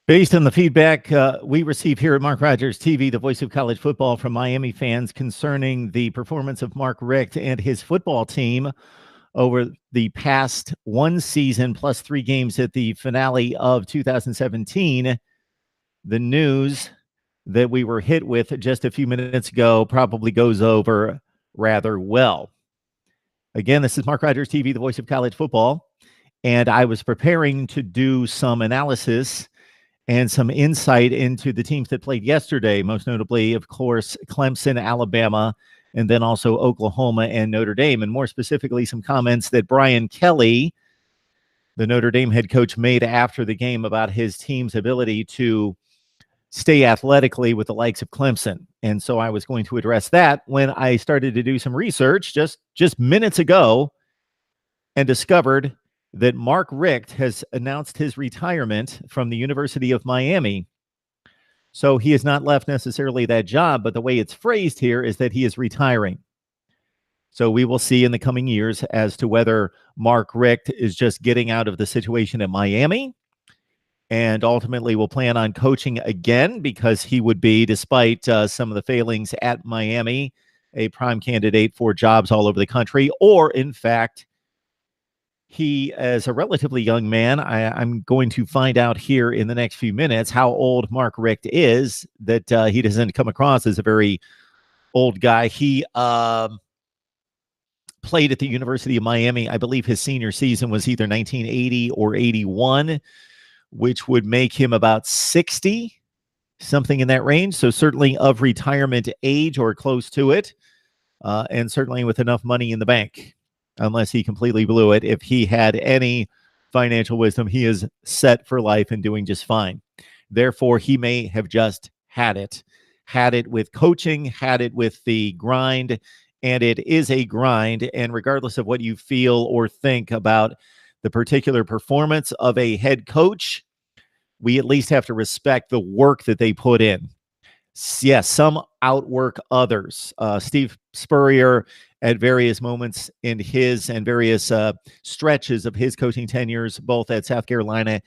Based on the feedback we receive here at Mark Rogers TV, the voice of college football, from Miami fans concerning the performance of Mark Richt and his football team over the past one season plus 3 games at the finale of 2017, the news that we were hit with just a few minutes ago probably goes over rather well. Again, this is Mark Rogers TV, the voice of college football, and I was preparing to do some analysis and some insight into the teams that played yesterday, most notably, of course, Clemson, Alabama, and then also Oklahoma and Notre Dame, and more specifically, some comments that Brian Kelly, the Notre Dame head coach, made after the game about his team's ability to stay athletically with the likes of Clemson. And so I was going to address that when I started to do some research just minutes ago and discovered that Mark Richt has announced his retirement from the University of Miami. So he has not left necessarily that job, but the way it's phrased here is that he is retiring. So we will see in the coming years as to whether Mark Richt is just getting out of the situation at Miami and ultimately will plan on coaching again, because he would be, despite some of the failings at Miami, a prime candidate for jobs all over the country, or in fact, he, as a relatively young man, I'm going to find out here in the next few minutes how old Mark Richt is, that he doesn't come across as a very old guy. He played at the University of Miami. I believe his senior season was either 1980 or 81, which would make him about 60, something in that range. So certainly of retirement age or close to it, and certainly with enough money in the bank. Unless he completely blew it. If he had any financial wisdom, he is set for life and doing just fine. Therefore, he may have just had it with coaching, had it with the grind, and it is a grind. And regardless of what you feel or think about the particular performance of a head coach, we at least have to respect the work that they put in. Yes, some outwork others. Steve Spurrier, at various moments in his and various stretches of his coaching tenures, both at South Carolina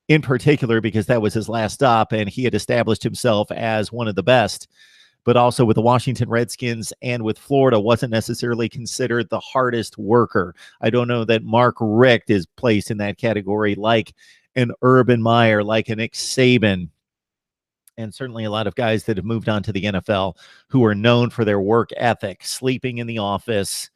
in particular, because that was his last stop, and he had established himself as one of the best, but also with the Washington Redskins and with Florida, wasn't necessarily considered the hardest worker. I don't know that Mark Richt is placed in that category like an Urban Meyer, like an Nick Saban, and certainly a lot of guys that have moved on to the NFL who are known for their work ethic, sleeping in the office,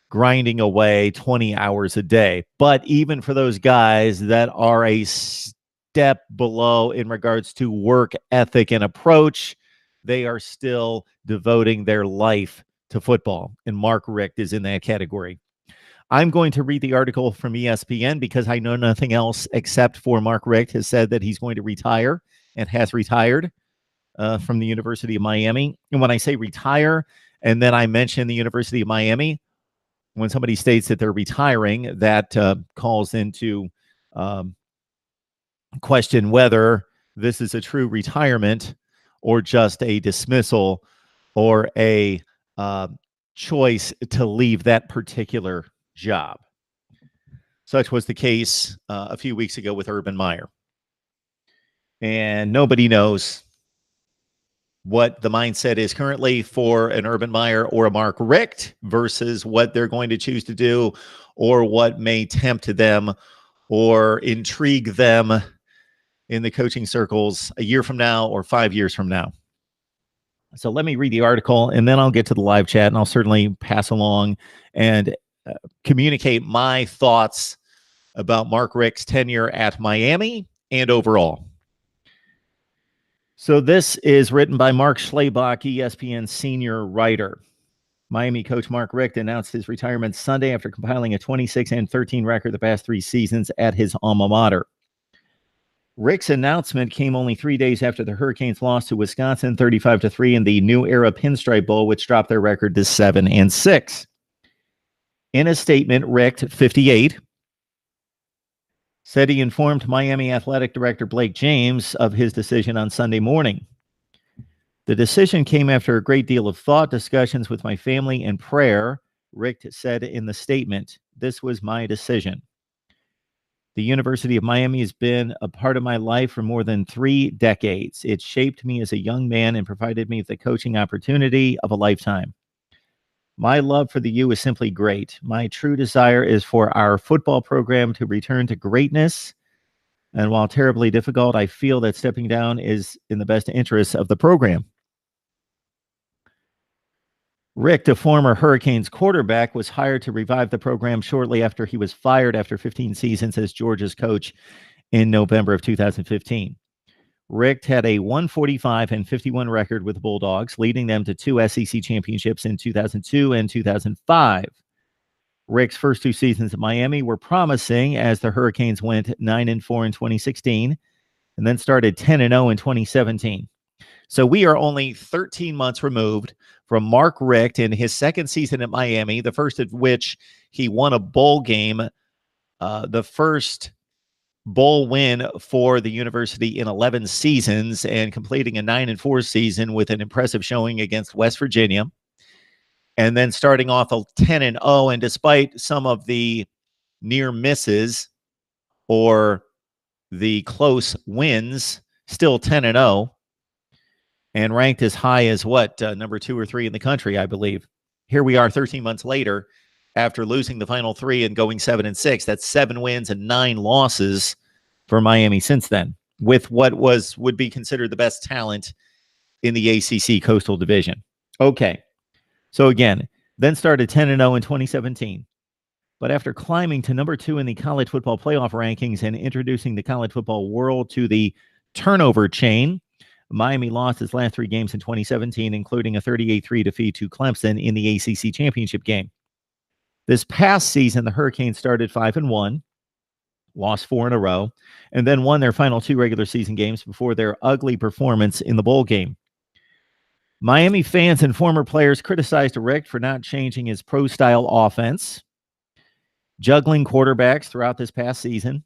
grinding away 20 hours a day. But even for those guys that are a step below in regards to work ethic and approach, they are still devoting their life to football. And Mark Richt is in that category. I'm going to read the article from ESPN because I know nothing else except for Mark Richt has said that he's going to retire and has retired from the University of Miami. And when I say retire, and then I mention the University of Miami, when somebody states that they're retiring, that calls into question whether this is a true retirement or just a dismissal or a choice to leave that particular job. Such was the case a few weeks ago with Urban Meyer. And nobody knows what the mindset is currently for an Urban Meyer or a Mark Richt versus what they're going to choose to do or what may tempt them or intrigue them in the coaching circles a year from now or 5 years from now. So let me read the article, and then I'll get to the live chat, and I'll certainly pass along and communicate my thoughts about Mark Richt's tenure at Miami and overall. So this is written by Mark Schlabach, ESPN senior writer. Miami coach Mark Richt announced his retirement Sunday after compiling a 26-13 record the past 3 seasons at his alma mater. Richt's announcement came only 3 days after the Hurricanes lost to Wisconsin 35-3 in the New Era Pinstripe Bowl, which dropped their record to 7-6. In a statement, Richt, 58, said he informed Miami Athletic Director Blake James of his decision on Sunday morning. The decision came after a great deal of thought, discussions with my family, and prayer, Richt said in the statement. This was my decision. The University of Miami has been a part of my life for more than 3 decades. It shaped me as a young man and provided me with the coaching opportunity of a lifetime. My love for the U is simply great. My true desire is for our football program to return to greatness. And while terribly difficult, I feel that stepping down is in the best interest of the program. Richt, a former Hurricanes quarterback, was hired to revive the program shortly after he was fired after 15 seasons as Georgia's coach in November of 2015. Richt had a 145-51 record with the Bulldogs, leading them to 2 SEC championships in 2002 and 2005. Richt's first 2 seasons at Miami were promising as the Hurricanes went 9-4 in 2016 and then started 10-0 in 2017. So we are only 13 months removed from Mark Richt in his second season at Miami, the first of which he won a bowl game, the first bowl win for the university in 11 seasons, and completing a 9-4 season with an impressive showing against West Virginia. And then starting off a 10-0, and despite some of the near misses or the close wins, still 10-0. And ranked as high as number 2 or 3 in the country, I believe. Here we are 13 months later after losing the final 3 and going 7-6. That's 7 wins and 9 losses for Miami since then, with what would be considered the best talent in the ACC Coastal Division. Okay, so again, then started 10-0 in 2017. But after climbing to number 2 in the college football playoff rankings and introducing the college football world to the turnover chain, Miami lost its last 3 games in 2017, including a 38-3 defeat to Clemson in the ACC championship game. This past season, the Hurricanes started 5-1, lost 4 in a row, and then won their final 2 regular season games before their ugly performance in the bowl game. Miami fans and former players criticized Richt for not changing his pro-style offense, juggling quarterbacks throughout this past season.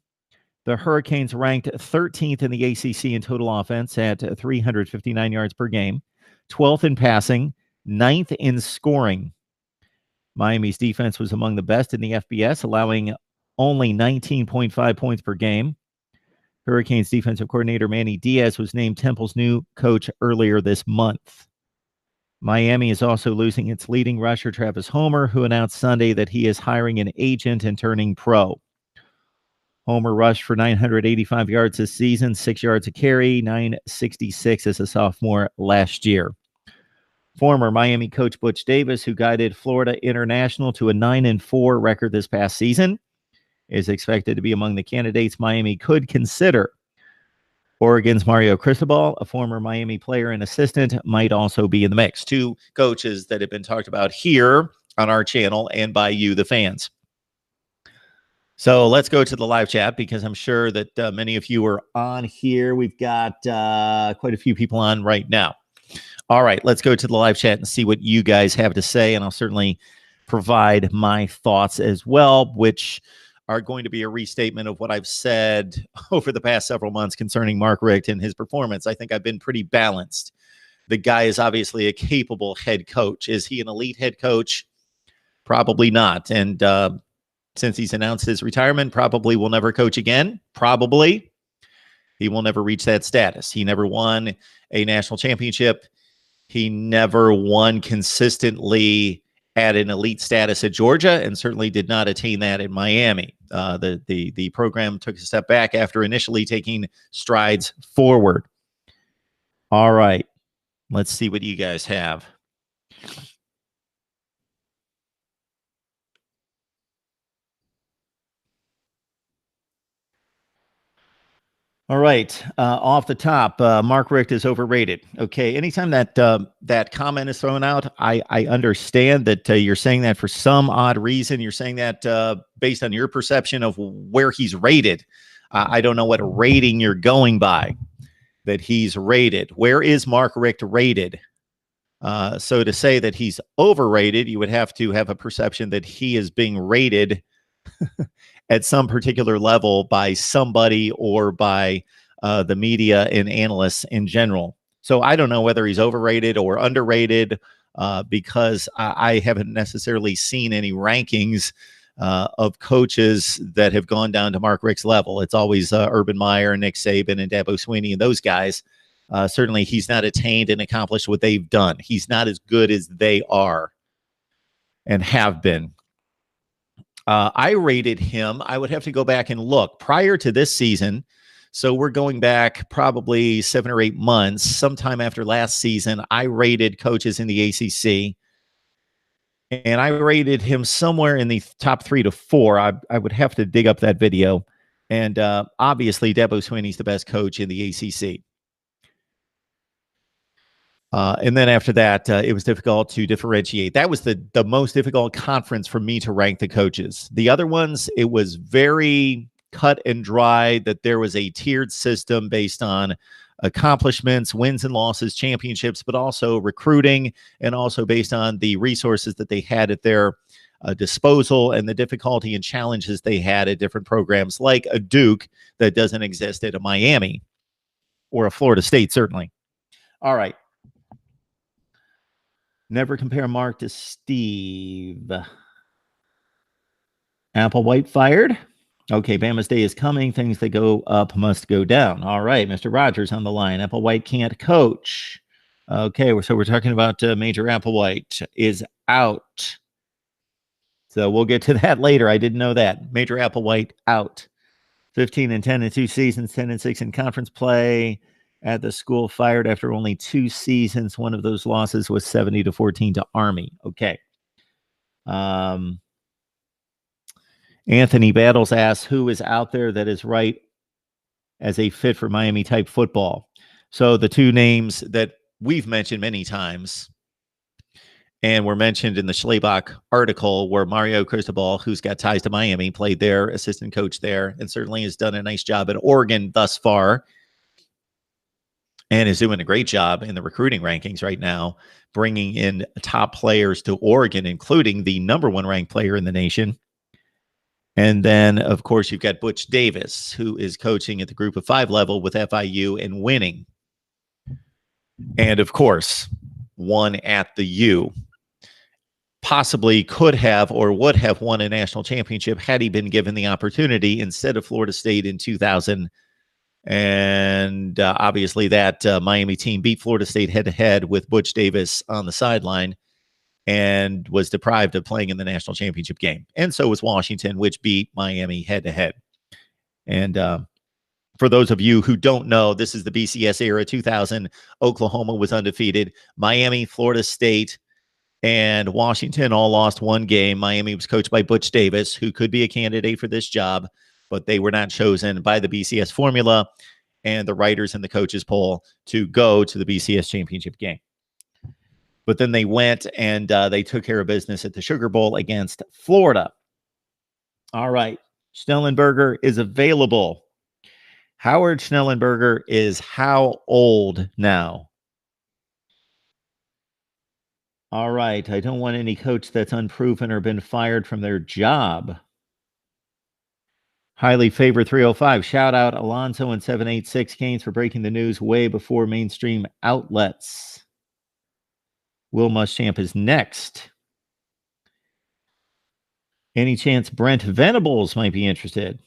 The Hurricanes ranked 13th in the ACC in total offense at 359 yards per game, 12th in passing, 9th in scoring. Miami's defense was among the best in the FBS, allowing only 19.5 points per game. Hurricanes defensive coordinator Manny Diaz was named Temple's new coach earlier this month. Miami is also losing its leading rusher, Travis Homer, who announced Sunday that he is hiring an agent and turning pro. Homer rushed for 985 yards this season, 6 yards a carry, 966 as a sophomore last year. Former Miami coach Butch Davis, who guided Florida International to a 9-4 record this past season, is expected to be among the candidates Miami could consider. Oregon's Mario Cristobal, a former Miami player and assistant, might also be in the mix. 2 coaches that have been talked about here on our channel and by you, the fans. So let's go to the live chat because I'm sure that many of you are on here. We've got quite a few people on right now. All right, let's go to the live chat and see what you guys have to say. And I'll certainly provide my thoughts as well, which are going to be a restatement of what I've said over the past several months concerning Mark Richt and his performance. I think I've been pretty balanced. The guy is obviously a capable head coach. Is he an elite head coach? Probably not. And since he's announced his retirement, probably will never coach again. Probably. He will never reach that status. He never won a national championship. He never won consistently at an elite status at Georgia, and certainly did not attain that in Miami. The program took a step back after initially taking strides forward. All right. Let's see what you guys have. All right, off the top, Mark Richt is overrated. Okay, anytime that that comment is thrown out, I understand that you're saying that for some odd reason. You're saying that based on your perception of where he's rated. I don't know what rating you're going by that he's rated. Where is Mark Richt rated? So to say that he's overrated, you would have to have a perception that he is being rated at some particular level by somebody or by the media and analysts in general. So I don't know whether he's overrated or underrated because I haven't necessarily seen any rankings of coaches that have gone down to Mark Richt's level. It's always Urban Meyer, Nick Saban, and Dabo Swinney, and those guys. Certainly, he's not attained and accomplished what they've done. He's not as good as they are and have been. I rated him. I would have to go back and look prior to this season. So we're going back probably 7 or 8 months, sometime after last season. I rated coaches in the ACC, and I rated him somewhere in the top 3 to 4. I would have to dig up that video. And obviously, Dabo Swinney's the best coach in the ACC. And then after that, it was difficult to differentiate. That was the most difficult conference for me to rank the coaches. The other ones, it was very cut and dry that there was a tiered system based on accomplishments, wins and losses, championships, but also recruiting, and also based on the resources that they had at their disposal and the difficulty and challenges they had at different programs, like a Duke that doesn't exist at a Miami or a Florida State, certainly. All right. Never compare Mark to Steve. Applewhite fired. Okay, Bama's day is coming. Things that go up must go down. All right, Mr. Rogers on the line. Applewhite can't coach. Okay, so we're talking about Major Applewhite is out. So we'll get to that later. I didn't know that. Major Applewhite out. 15-10 in 2 seasons, 10-6 in conference play. At the school, fired after only 2 seasons. One of those losses was 70-14 to Army. Okay. Anthony Battles asks, who is out there that is right as a fit for Miami type football? So the 2 names that we've mentioned many times and were mentioned in the Schlabach article were Mario Cristobal, who's got ties to Miami, played there, assistant coach there, and certainly has done a nice job at Oregon thus far. And is doing a great job in the recruiting rankings right now, bringing in top players to Oregon, including the number 1 ranked player in the nation. And then, of course, you've got Butch Davis, who is coaching at the group of 5 level with FIU and winning. And, of course, won at the U. Possibly could have or would have won a national championship had he been given the opportunity instead of Florida State in 2000. And obviously that Miami team beat Florida State head-to-head with Butch Davis on the sideline and was deprived of playing in the national championship game. And so was Washington, which beat Miami head-to-head. And for those of you who don't know, this is the BCS era. 2000, Oklahoma was undefeated. Miami, Florida State, and Washington all lost 1 game. Miami was coached by Butch Davis, who could be a candidate for this job, but they were not chosen by the BCS formula and the writers and the coaches poll to go to the BCS championship game. But then they went and they took care of business at the Sugar Bowl against Florida. All right. Schnellenberger is available. Howard Schnellenberger is how old now? All right. I don't want any coach that's unproven or been fired from their job. Highly favored 305. Shout out Alonzo and 786 Canes for breaking the news way before mainstream outlets. Will Muschamp is next. Any chance Brent Venables might be interested?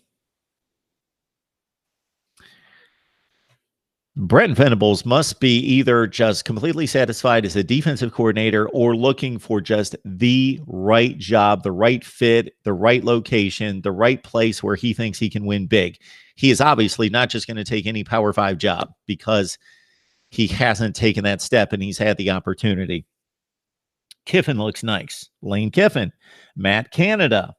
Brent Venables must be either just completely satisfied as a defensive coordinator or looking for just the right job, the right fit, the right location, the right place where he thinks he can win big. He is obviously not just going to take any Power 5 job because he hasn't taken that step and he's had the opportunity. Kiffin looks nice. Lane Kiffin. Matt Canada.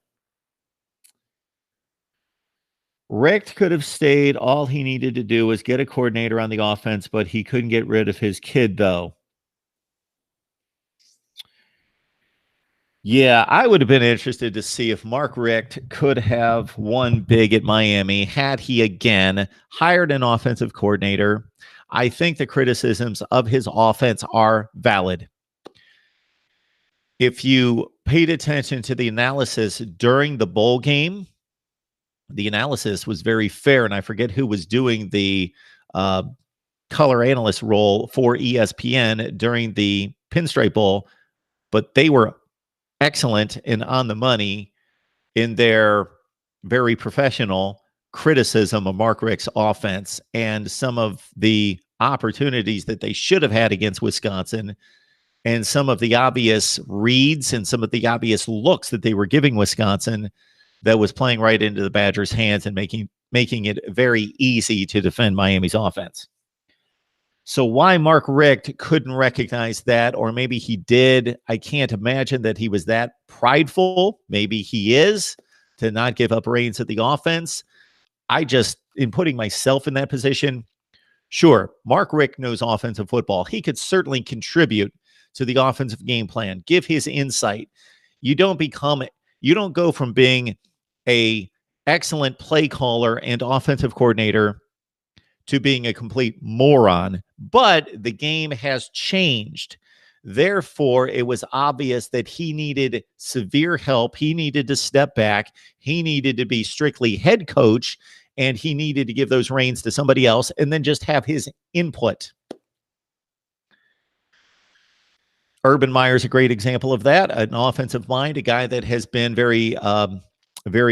Richt could have stayed. All he needed to do was get a coordinator on the offense, but he couldn't get rid of his kid, though. Yeah, I would have been interested to see if Mark Richt could have won big at Miami had he again hired an offensive coordinator. I think the criticisms of his offense are valid. If you paid attention to the analysis during the bowl game, the analysis was very fair, and I forget who was doing the color analyst role for ESPN during the Pinstripe Bowl, but they were excellent and on the money in their very professional criticism of Mark Richt's offense and some of the opportunities that they should have had against Wisconsin and some of the obvious reads and some of the obvious looks that they were giving Wisconsin that was playing right into the Badgers' hands and making it very easy to defend Miami's offense. So why Mark Richt couldn't recognize that, or maybe he did, I can't imagine that he was that prideful. Maybe he is, to not give up reins at the offense. I just, in putting myself in that position, sure, Mark Richt knows offensive football. He could certainly contribute to the offensive game plan, give his insight. You don't go from being a excellent play caller and offensive coordinator to being a complete moron, but the game has changed. Therefore, it was obvious that he needed severe help. He needed to step back. He needed to be strictly head coach, and he needed to give those reins to somebody else and then just have his input. Urban Meyer's a great example of that, an offensive mind, a guy that has been very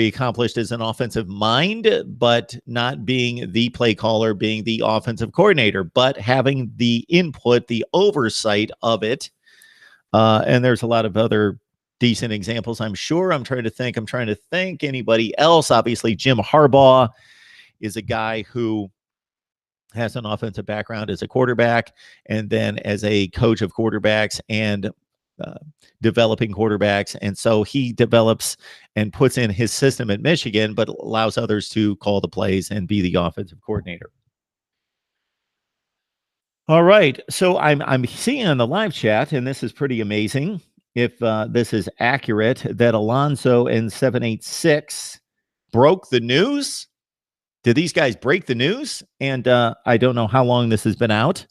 accomplished as an offensive mind, but not being the play caller, being the offensive coordinator, but having the input, the oversight of it. And there's a lot of other decent examples, I'm sure. I'm trying to think. Anybody else? Obviously, Jim Harbaugh is a guy who has an offensive background as a quarterback and then as a coach of quarterbacks and developing quarterbacks. And so he develops and puts in his system at Michigan, but allows others to call the plays and be the offensive coordinator. All right. So I'm seeing on the live chat, and this is pretty amazing, if this is accurate, that Alonzo and 786 broke the news. Did these guys break the news? And I don't know how long this has been out.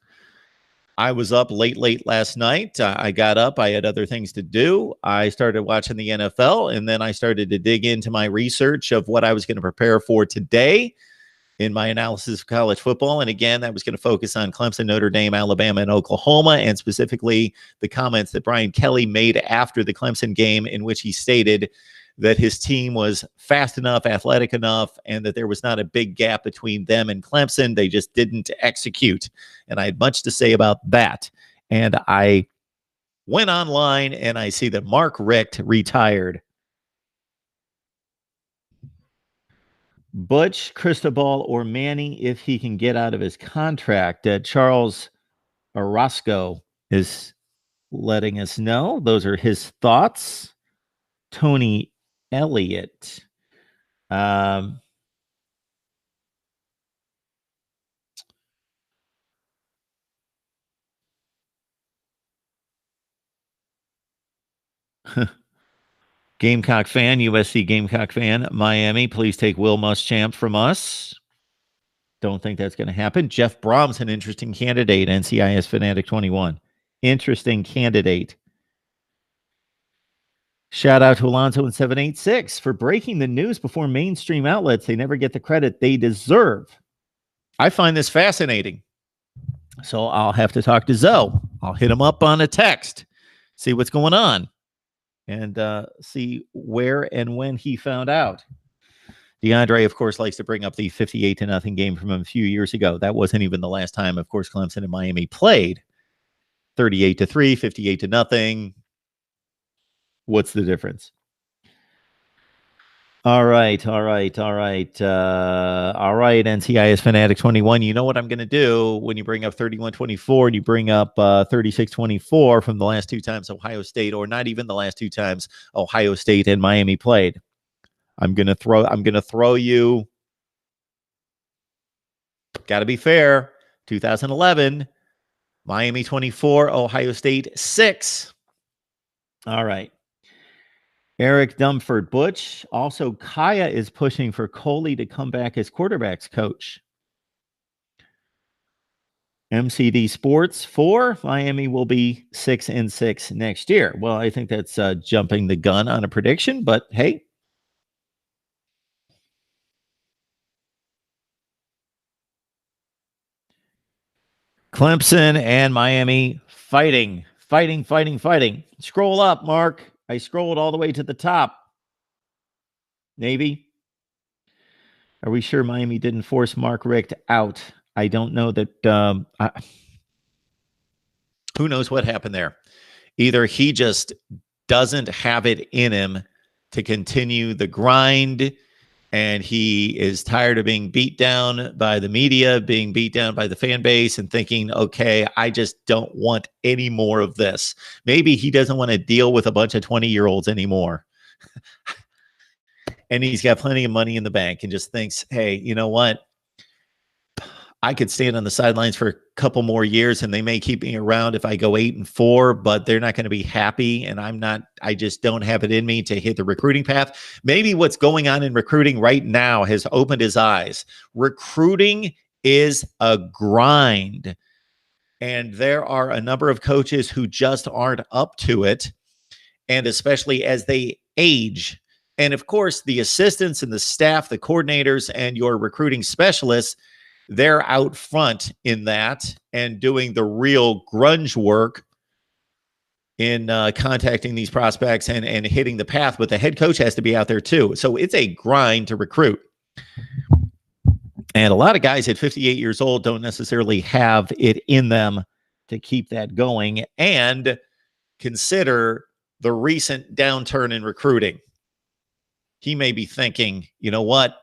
I was up late last night. I got up. I had other things to do. I started watching the NFL, and then I started to dig into my research of what I was going to prepare for today in my analysis of college football. And again, I was going to focus on Clemson, Notre Dame, Alabama, and Oklahoma, and specifically the comments that Brian Kelly made after the Clemson game, in which he stated that his team was fast enough, athletic enough, and that there was not a big gap between them and Clemson. They just didn't execute. And I had much to say about that. And I went online and I see that Mark Richt retired. Butch, Cristobal, or Manny, if he can get out of his contract. Charles Orozco is letting us know. Those are his thoughts. Tony Elliott. Gamecock fan, USC Gamecock fan, Miami, please take Will Muschamp from us. Don't think that's going to happen. Jeff Brom's an interesting candidate, NCIS Fanatic 21. Interesting candidate. Shout out to Alonzo and 786 for breaking the news before mainstream outlets. They never get the credit they deserve. I find this fascinating. So I'll have to talk to Zoe. I'll hit him up on a text, see what's going on, and see where and when he found out. DeAndre, of course, likes to bring up the 58-0 game from a few years ago. That wasn't even the last time, of course, Clemson and Miami played. 38-3, 58-0. What's the difference? All right, NCIS Fanatic 21. You know what I'm going to do when you bring up 31-24 and you bring up 36-24 from the last two times Ohio State, or not even the last two times Ohio State and Miami played. I'm going to throw you. Got to be fair. 2011, Miami 24, Ohio State 6. All right. Eric Dumford Butch. Also, Kaya is pushing for Coley to come back as quarterbacks coach. MCD Sports 4. Miami will be 6-6 next year. Well, I think that's jumping the gun on a prediction, but hey. Clemson and Miami fighting. Scroll up, Mark. I scrolled all the way to the top. Navy, are we sure Miami didn't force Mark Richt out? I don't know that. Who knows what happened there? Either he just doesn't have it in him to continue the grind, and he is tired of being beat down by the media, being beat down by the fan base, and thinking, okay, I just don't want any more of this. Maybe he doesn't want to deal with a bunch of 20-year-olds anymore. And he's got plenty of money in the bank and just thinks, hey, you know what? I could stand on the sidelines for a couple more years and they may keep me around if I go 8-4, but they're not going to be happy. And I just don't have it in me to hit the recruiting path. Maybe what's going on in recruiting right now has opened his eyes. Recruiting is a grind. And there are a number of coaches who just aren't up to it. And especially as they age. And of course, the assistants and the staff, the coordinators, and your recruiting specialists, they're out front in that and doing the real grunge work in contacting these prospects and hitting the path. But the head coach has to be out there too. So it's a grind to recruit. And a lot of guys at 58 years old don't necessarily have it in them to keep that going. And consider the recent downturn in recruiting. He may be thinking, you know what?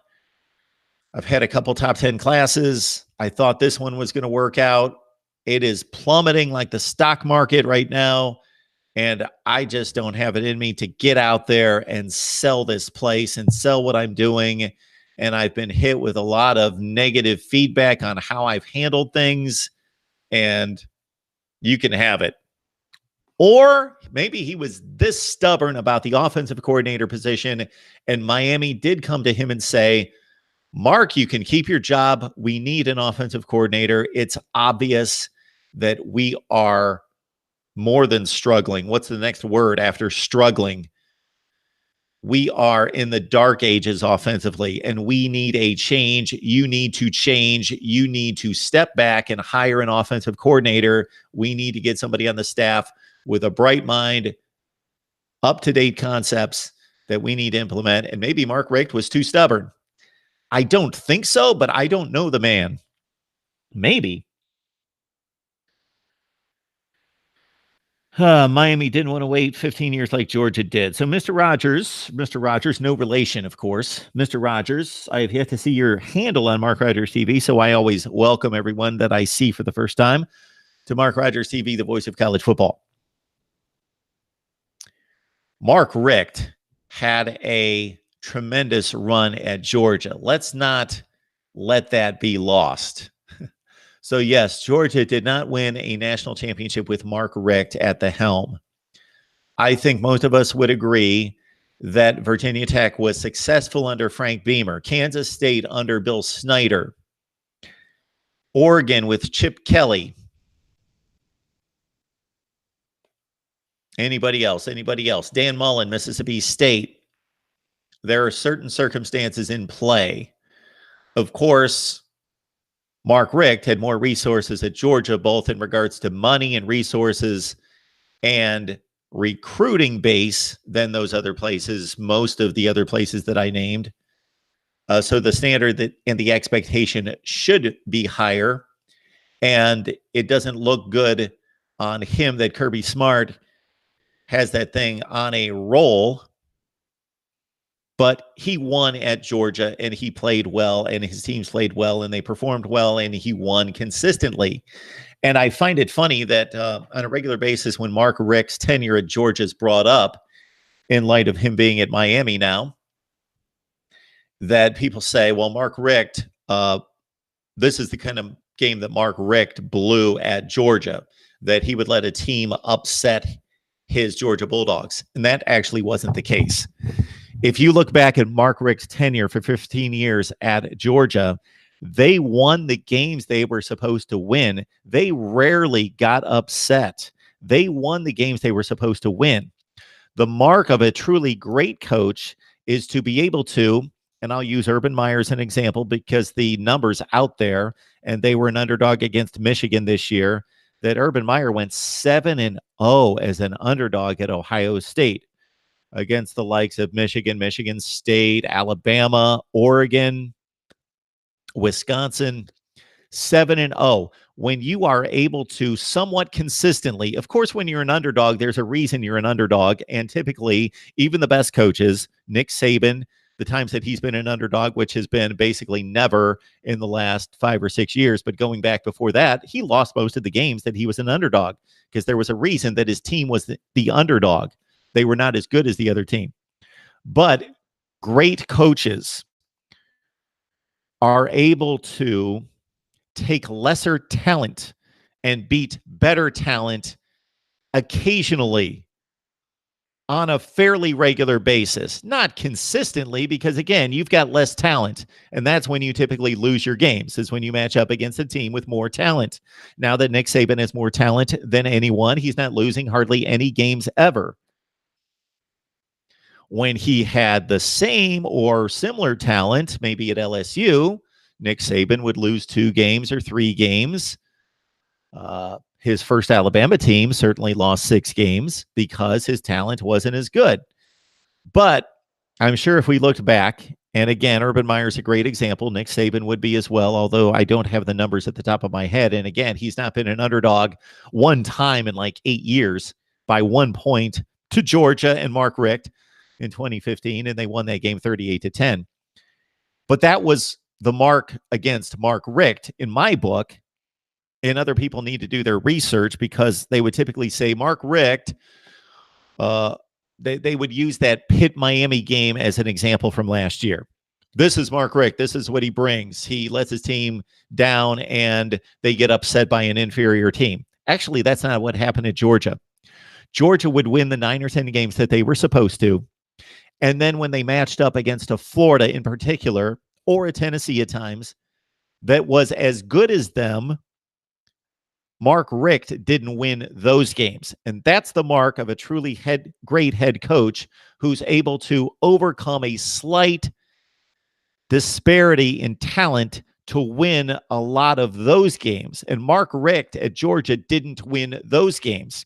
I've had a couple top 10 classes. I thought this one was going to work out. It is plummeting like the stock market right now. And I just don't have it in me to get out there and sell this place and sell what I'm doing. And I've been hit with a lot of negative feedback on how I've handled things. And you can have it. Or maybe he was this stubborn about the offensive coordinator position, and Miami did come to him and say, Mark, you can keep your job. We need an offensive coordinator. It's obvious that we are more than struggling. What's the next word after struggling? We are in the dark ages offensively, and we need a change. You need to change. You need to step back and hire an offensive coordinator. We need to get somebody on the staff with a bright mind, up-to-date concepts that we need to implement. And maybe Mark Richt was too stubborn. I don't think so, but I don't know the man. Maybe. Miami didn't want to wait 15 years like Georgia did. So Mr. Rogers, no relation, of course. Mr. Rogers, I have yet to see your handle on Mark Rogers TV, so I always welcome everyone that I see for the first time to Mark Rogers TV, the voice of college football. Mark Richt had a tremendous run at Georgia. Let's not let that be lost. So yes, Georgia did not win a national championship with Mark Richt at the helm. I think most of us would agree that Virginia Tech was successful under Frank Beamer, Kansas State under Bill Snyder, Oregon with Chip Kelly. Anybody else? Dan Mullen, Mississippi State. There are certain circumstances in play. Of course, Mark Richt had more resources at Georgia, both in regards to money and resources and recruiting base than those other places, most of the other places that I named. So the standard and the expectation should be higher. And it doesn't look good on him that Kirby Smart has that thing on a roll. But he won at Georgia, and he played well, and his teams played well, and they performed well, and he won consistently. And I find it funny that on a regular basis, when Mark Richt's tenure at Georgia is brought up, in light of him being at Miami now, that people say, well, Mark Richt, this is the kind of game that Mark Richt blew at Georgia, that he would let a team upset his Georgia Bulldogs. And that actually wasn't the case. If you look back at Mark Richt's tenure for 15 years at Georgia, they won the games they were supposed to win. They rarely got upset. They won the games they were supposed to win. The mark of a truly great coach is to be able to, and I'll use Urban Meyer as an example because the numbers out there, and they were an underdog against Michigan this year, that Urban Meyer went 7-0 as an underdog at Ohio State. against the likes of Michigan, Michigan State, Alabama, Oregon, Wisconsin. 7-0. When you are able to somewhat consistently, of course, when you're an underdog, there's a reason you're an underdog. And typically, even the best coaches, Nick Saban, the times that he's been an underdog, which has been basically never in the last 5 or 6 years, but going back before that, he lost most of the games that he was an underdog because there was a reason that his team was the underdog. They were not as good as the other team. But great coaches are able to take lesser talent and beat better talent occasionally on a fairly regular basis. Not consistently, because again, you've got less talent, and that's when you typically lose your games, is when you match up against a team with more talent. Now that Nick Saban has more talent than anyone, he's not losing hardly any games ever. When he had the same or similar talent, maybe at LSU, Nick Saban would lose 2 games or 3 games. His first Alabama team certainly lost 6 games because his talent wasn't as good. But I'm sure if we looked back, and again, Urban Meyer's a great example, Nick Saban would be as well, although I don't have the numbers at the top of my head. And again, he's not been an underdog one time in like 8 years by 1 point to Georgia and Mark Richt in 2015, and they won that game 38-10. But that was the mark against Mark Richt in my book, and other people need to do their research because they would typically say Mark Richt, they would use that Pitt Miami game as an example from last year. This is Mark Richt. This is what he brings. He lets his team down and they get upset by an inferior team. Actually, that's not what happened at Georgia. Georgia would win the 9 or 10 games that they were supposed to. And then when they matched up against a Florida in particular, or a Tennessee at times, that was as good as them, Mark Richt didn't win those games. And that's the mark of a truly great head coach who's able to overcome a slight disparity in talent to win a lot of those games. And Mark Richt at Georgia didn't win those games.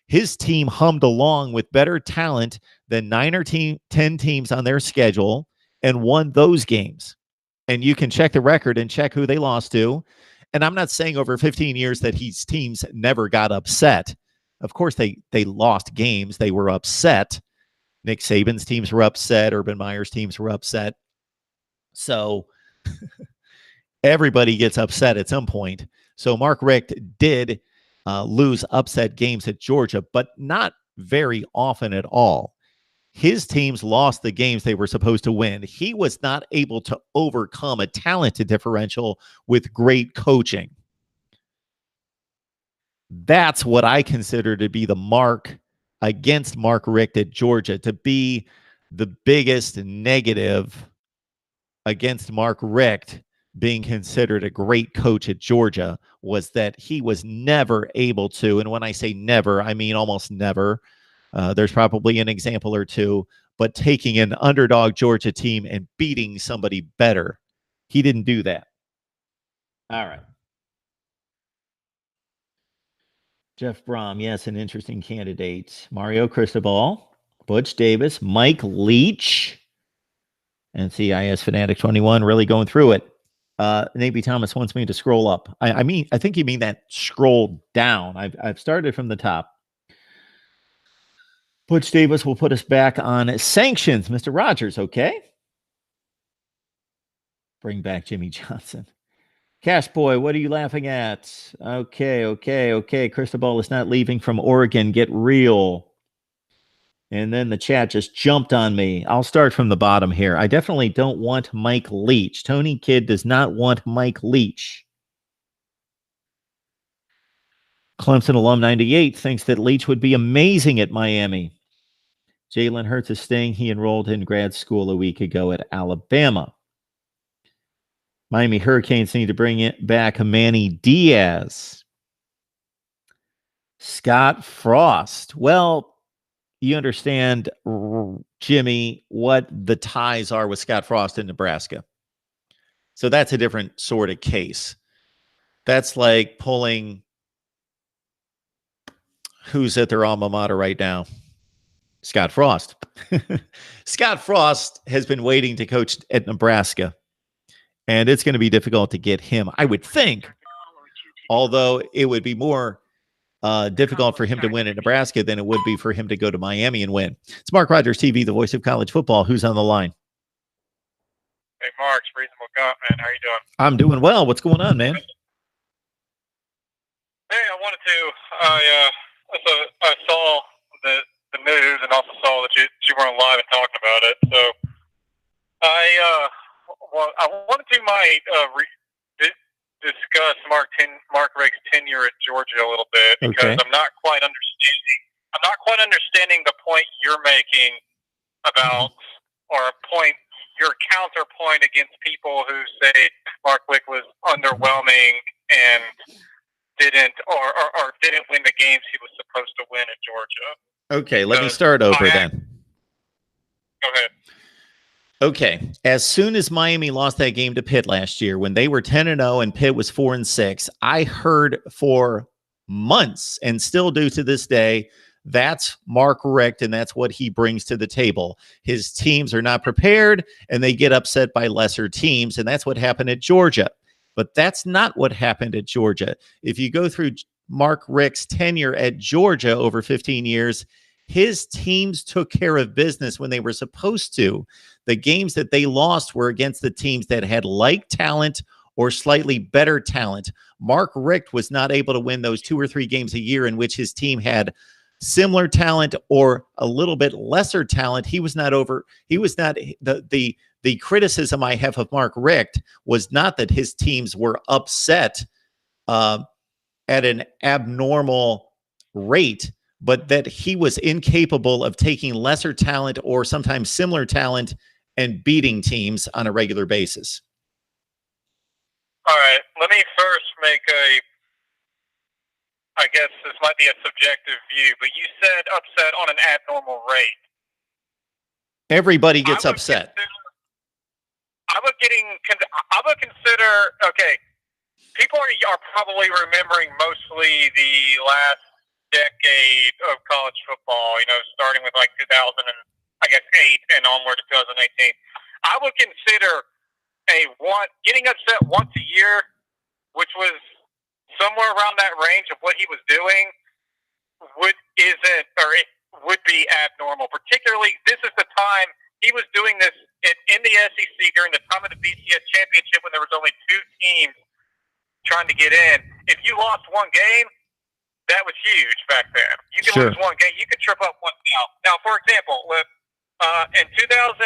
His team hummed along with better talent than 9 or 10 teams on their schedule and won those games. And you can check the record and check who they lost to. And I'm not saying over 15 years that his teams never got upset. Of course, they lost games. They were upset. Nick Saban's teams were upset. Urban Meyer's teams were upset. So everybody gets upset at some point. So Mark Richt did lose upset games at Georgia, but not very often at all. His teams lost the games they were supposed to win. He was not able to overcome a talented differential with great coaching. That's what I consider to be the mark against Mark Richt at Georgia, to be the biggest negative against Mark Richt being considered a great coach at Georgia, was that he was never able to, and when I say never, I mean almost never, there's probably an example or two, but taking an underdog Georgia team and beating somebody better. He didn't do that. All right. Jeff Brom, yes, an interesting candidate. Mario Cristobal, Butch Davis, Mike Leach, and CIS Fanatic 21, really going through it. Navy Thomas wants me to scroll up. I think you mean that scroll down. I've started from the top. Butch Davis will put us back on sanctions. Mr. Rogers, okay? Bring back Jimmy Johnson. Cash Boy, what are you laughing at? Okay. Cristobal is not leaving from Oregon. Get real. And then the chat just jumped on me. I'll start from the bottom here. I definitely don't want Mike Leach. Tony Kidd does not want Mike Leach. Clemson alum 98 thinks that Leach would be amazing at Miami. Jalen Hurts is staying. He enrolled in grad school a week ago at Alabama. Miami Hurricanes need to bring it back Manny Diaz. Scott Frost. Well, you understand, Jimmy, what the ties are with Scott Frost in Nebraska. So that's a different sort of case. That's like pulling who's at their alma mater right now. Scott Frost. Scott Frost has been waiting to coach at Nebraska, and it's going to be difficult to get him, I would think, although it would be more difficult for him to win at Nebraska than it would be for him to go to Miami and win. It's Mark Rogers TV, the voice of college football. Who's on the line? Hey, Mark, it's Reasonable Gut, man. How you doing? I'm doing well. What's going on, man? Hey, I wanted to. I saw the news and also saw that you weren't live and talking about it. So I wanted to discuss Mark Richt's tenure at Georgia a little bit because I'm not quite understanding the point you're making about or your counterpoint against people who say Mark Richt was underwhelming and didn't win the games he was supposed to win at Georgia. Okay, let me start over then. Go ahead. Okay, as soon as Miami lost that game to Pitt last year, when they were 10-0 and Pitt was 4-6, I heard for months and still do to this day, that's Mark Richt, and that's what he brings to the table. His teams are not prepared, and they get upset by lesser teams, and that's what happened at Georgia. But that's not what happened at Georgia. If you go through Mark Richt's tenure at Georgia over 15 years, his teams took care of business when they were supposed to. The games that they lost were against the teams that had like talent or slightly better talent. Mark Richt was not able to win those 2 or 3 games a year in which his team had similar talent or a little bit lesser talent. The criticism I have of Mark Richt was not that his teams were upset at an abnormal rate, but that he was incapable of taking lesser talent or sometimes similar talent and beating teams on a regular basis. All right, let me first make I guess this might be a subjective view, but you said upset on an abnormal rate. Everybody gets upset. I would consider, okay, people are probably remembering mostly the last decade of college football, starting with like 2008 and onward to 2018. I would consider getting upset once a year, which was somewhere around that range of what he was doing, would be abnormal. Particularly, this is the time he was doing this in the SEC during the time of the BCS championship when there was only 2 teams trying to get in. If you lost one game, that was huge back then. You can lose one game, you could trip up one out. Now, for example, in 2013,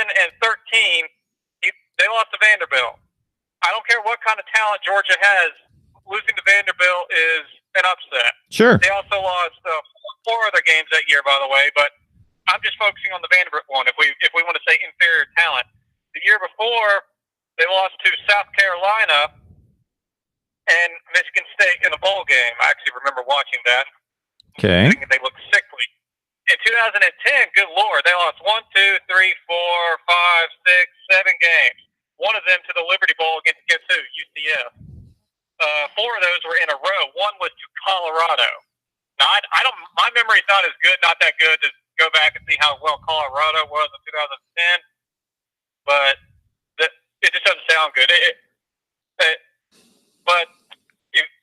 they lost to Vanderbilt. I don't care what kind of talent Georgia has. Losing to Vanderbilt is an upset. Sure. They also lost 4 other games that year, by the way, but I'm just focusing on the Vanderbilt one. If we want to say inferior talent, the year before they lost to South Carolina and Michigan State in a bowl game. I actually remember watching that. Okay. They looked sickly. In 2010, good Lord, they lost 1, 2, 3, 4, 5, 6, 7 games. One of them to the Liberty Bowl against guess who? UCF. 4 of those were in a row. One was to Colorado. Now, my memory's not as good, not that good to go back and see how well Colorado was in 2010, but it just doesn't sound good.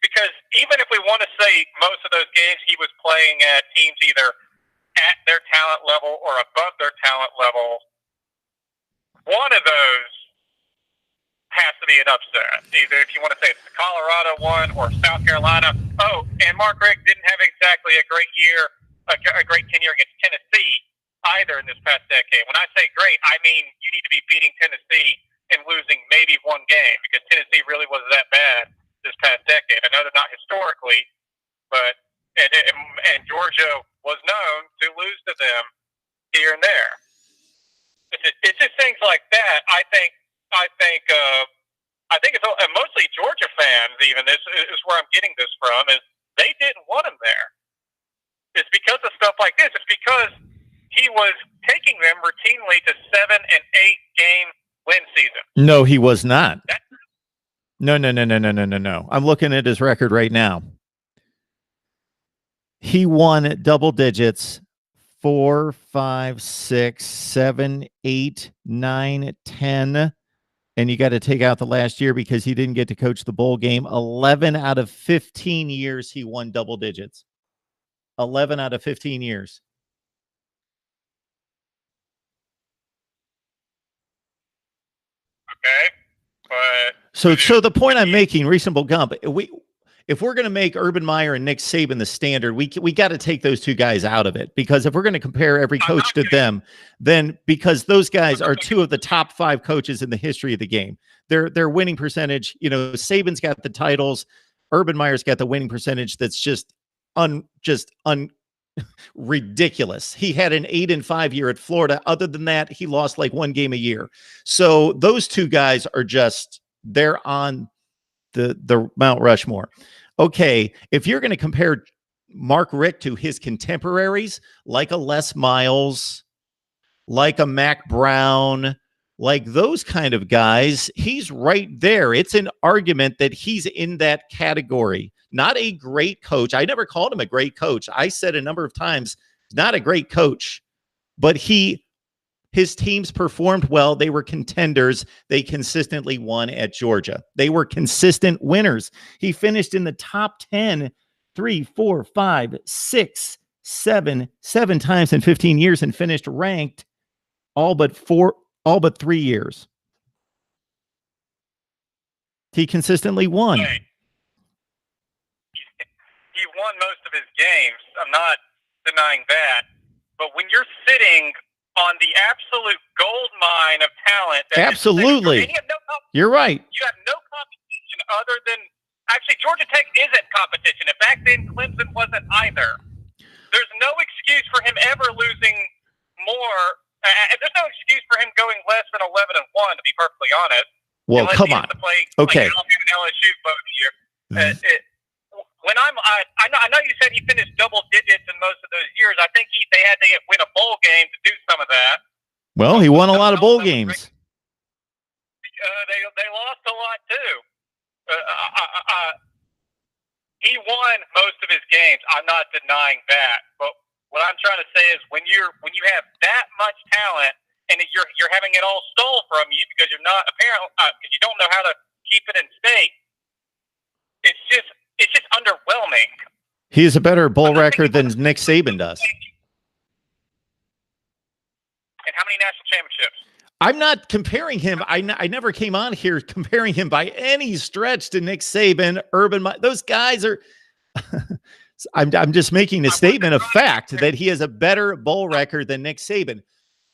Because even if we want to say most of those games he was playing at teams either at their talent level or above their talent level, one of those has to be an upset. Either if you want to say it's the Colorado one or South Carolina. Oh, and Mark Richt didn't have exactly a great year, a great tenure against Tennessee either in this past decade. When I say great, I mean you need to be beating Tennessee and losing maybe one game because Tennessee really wasn't that bad this past decade. I know they're not historically, but and Georgia was known to lose to them here and there. It's just things like that. I think it's mostly Georgia fans. Even this is where I'm getting this from. Is they didn't want him there. It's because of stuff like this. It's because he was taking them routinely to 7 and 8 game win season. No, he was not. No. I'm looking at his record right now. He won double digits 4, 5, 6, 7, 8, 9, 10. And you got to take out the last year because he didn't get to coach the bowl game. 11 out of 15 years he won double digits. 11 out of 15 years. Okay. But so the point I'm making, reasonable Gump, if we're going to make Urban Meyer and Nick Saban the standard, we got to take those two guys out of it, because if we're going to compare every coach to them, then because those guys are two of the top 5 coaches in the history of the game. Their winning percentage, Saban's got the titles, Urban Meyer's got the winning percentage that's just ridiculous. He had an 8-5 year at Florida. Other than that, he lost like 1 game a year. So those two guys are they're on the Mount Rushmore. Okay, if you're going to compare Mark Richt to his contemporaries, like a Les Miles, like a Mac Brown, like those kind of guys, he's right there. It's an argument that he's in that category. Not a great coach. I never called him a great coach. I said a number of times, not a great coach, but his teams performed well. They were contenders. They consistently won at Georgia. They were consistent winners. He finished in the top 10, 3, 4, 5, 6, 7 times in 15 years and finished ranked all but 3 years. He consistently won. Hey, he won most of his games. I'm not denying that. But when you're sitting on the absolute gold mine of talent, absolutely, you're right. You have no competition other than Georgia Tech isn't competition, and back then Clemson wasn't either. There's no excuse for him ever losing more. There's no excuse for him going less than 11-1, to be perfectly honest. Well, come on. Okay. LSU both year. I know you said he finished double digits in most of those years. I think they had to win a bowl game to do some of that. Well, he won a lot of bowl games. They lost a lot too. He won most of his games. I'm not denying that. But what I'm trying to say is when you have that much talent and you're having it all stole from you because you're not because you don't know how to keep it in state, it's just underwhelming. He has a better bowl record than Nick Saban does. And how many national championships? I'm not comparing him. I never came on here comparing him by any stretch to Nick Saban, Urban Meyer. Those guys are. I'm just making a statement of fact that he has a better bowl record than Nick Saban.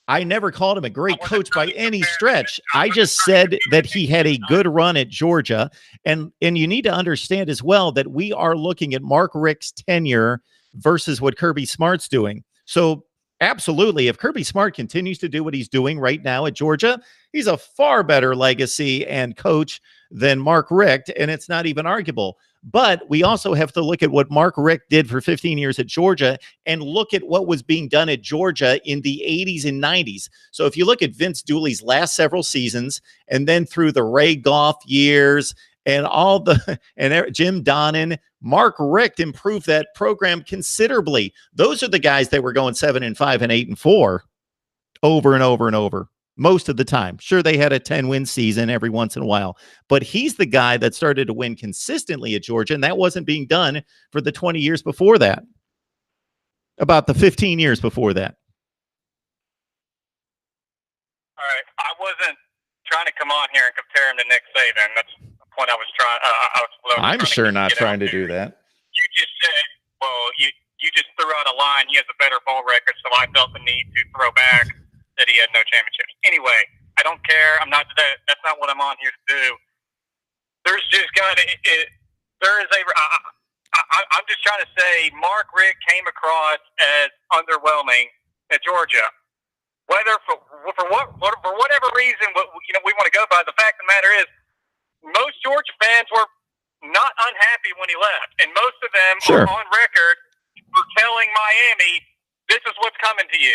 I never called him a great coach by any stretch. I just said that he had a good run at Georgia. And you need to understand as well that we are looking at Mark Richt's tenure versus what Kirby Smart's doing. So absolutely, if Kirby Smart continues to do what he's doing right now at Georgia, he's a far better legacy and coach than Mark Richt, and it's not even arguable. But we also have to look at what Mark Richt did for 15 years at Georgia and look at what was being done at Georgia in the 80s and 90s. So if you look at Vince Dooley's last several seasons and then through the Ray Goff years and Jim Donnan, Mark Richt improved that program considerably. Those are the guys that were going 7-5 and 8-4 over and over and over. Most of the time. Sure, they had a 10-win season every once in a while, but he's the guy that started to win consistently at Georgia, and that wasn't being done for the 20 years before that. About the 15 years before that. All right. I wasn't trying to come on here and compare him to Nick Saban. That's the point I was trying. I'm sure not trying to do that. You just said, well, you just threw out a line. He has a better bowl record, so I felt the need to throw back that he had no championships. Anyway, I don't care. That's not what I'm on here to do. There's just got to. I'm just trying to say Mark Richt came across as underwhelming at Georgia. Whether for whatever reason, we want to go by. The fact of the matter is, most Georgia fans were not unhappy when he left, and most of them are on record for telling Miami, "This is what's coming to you."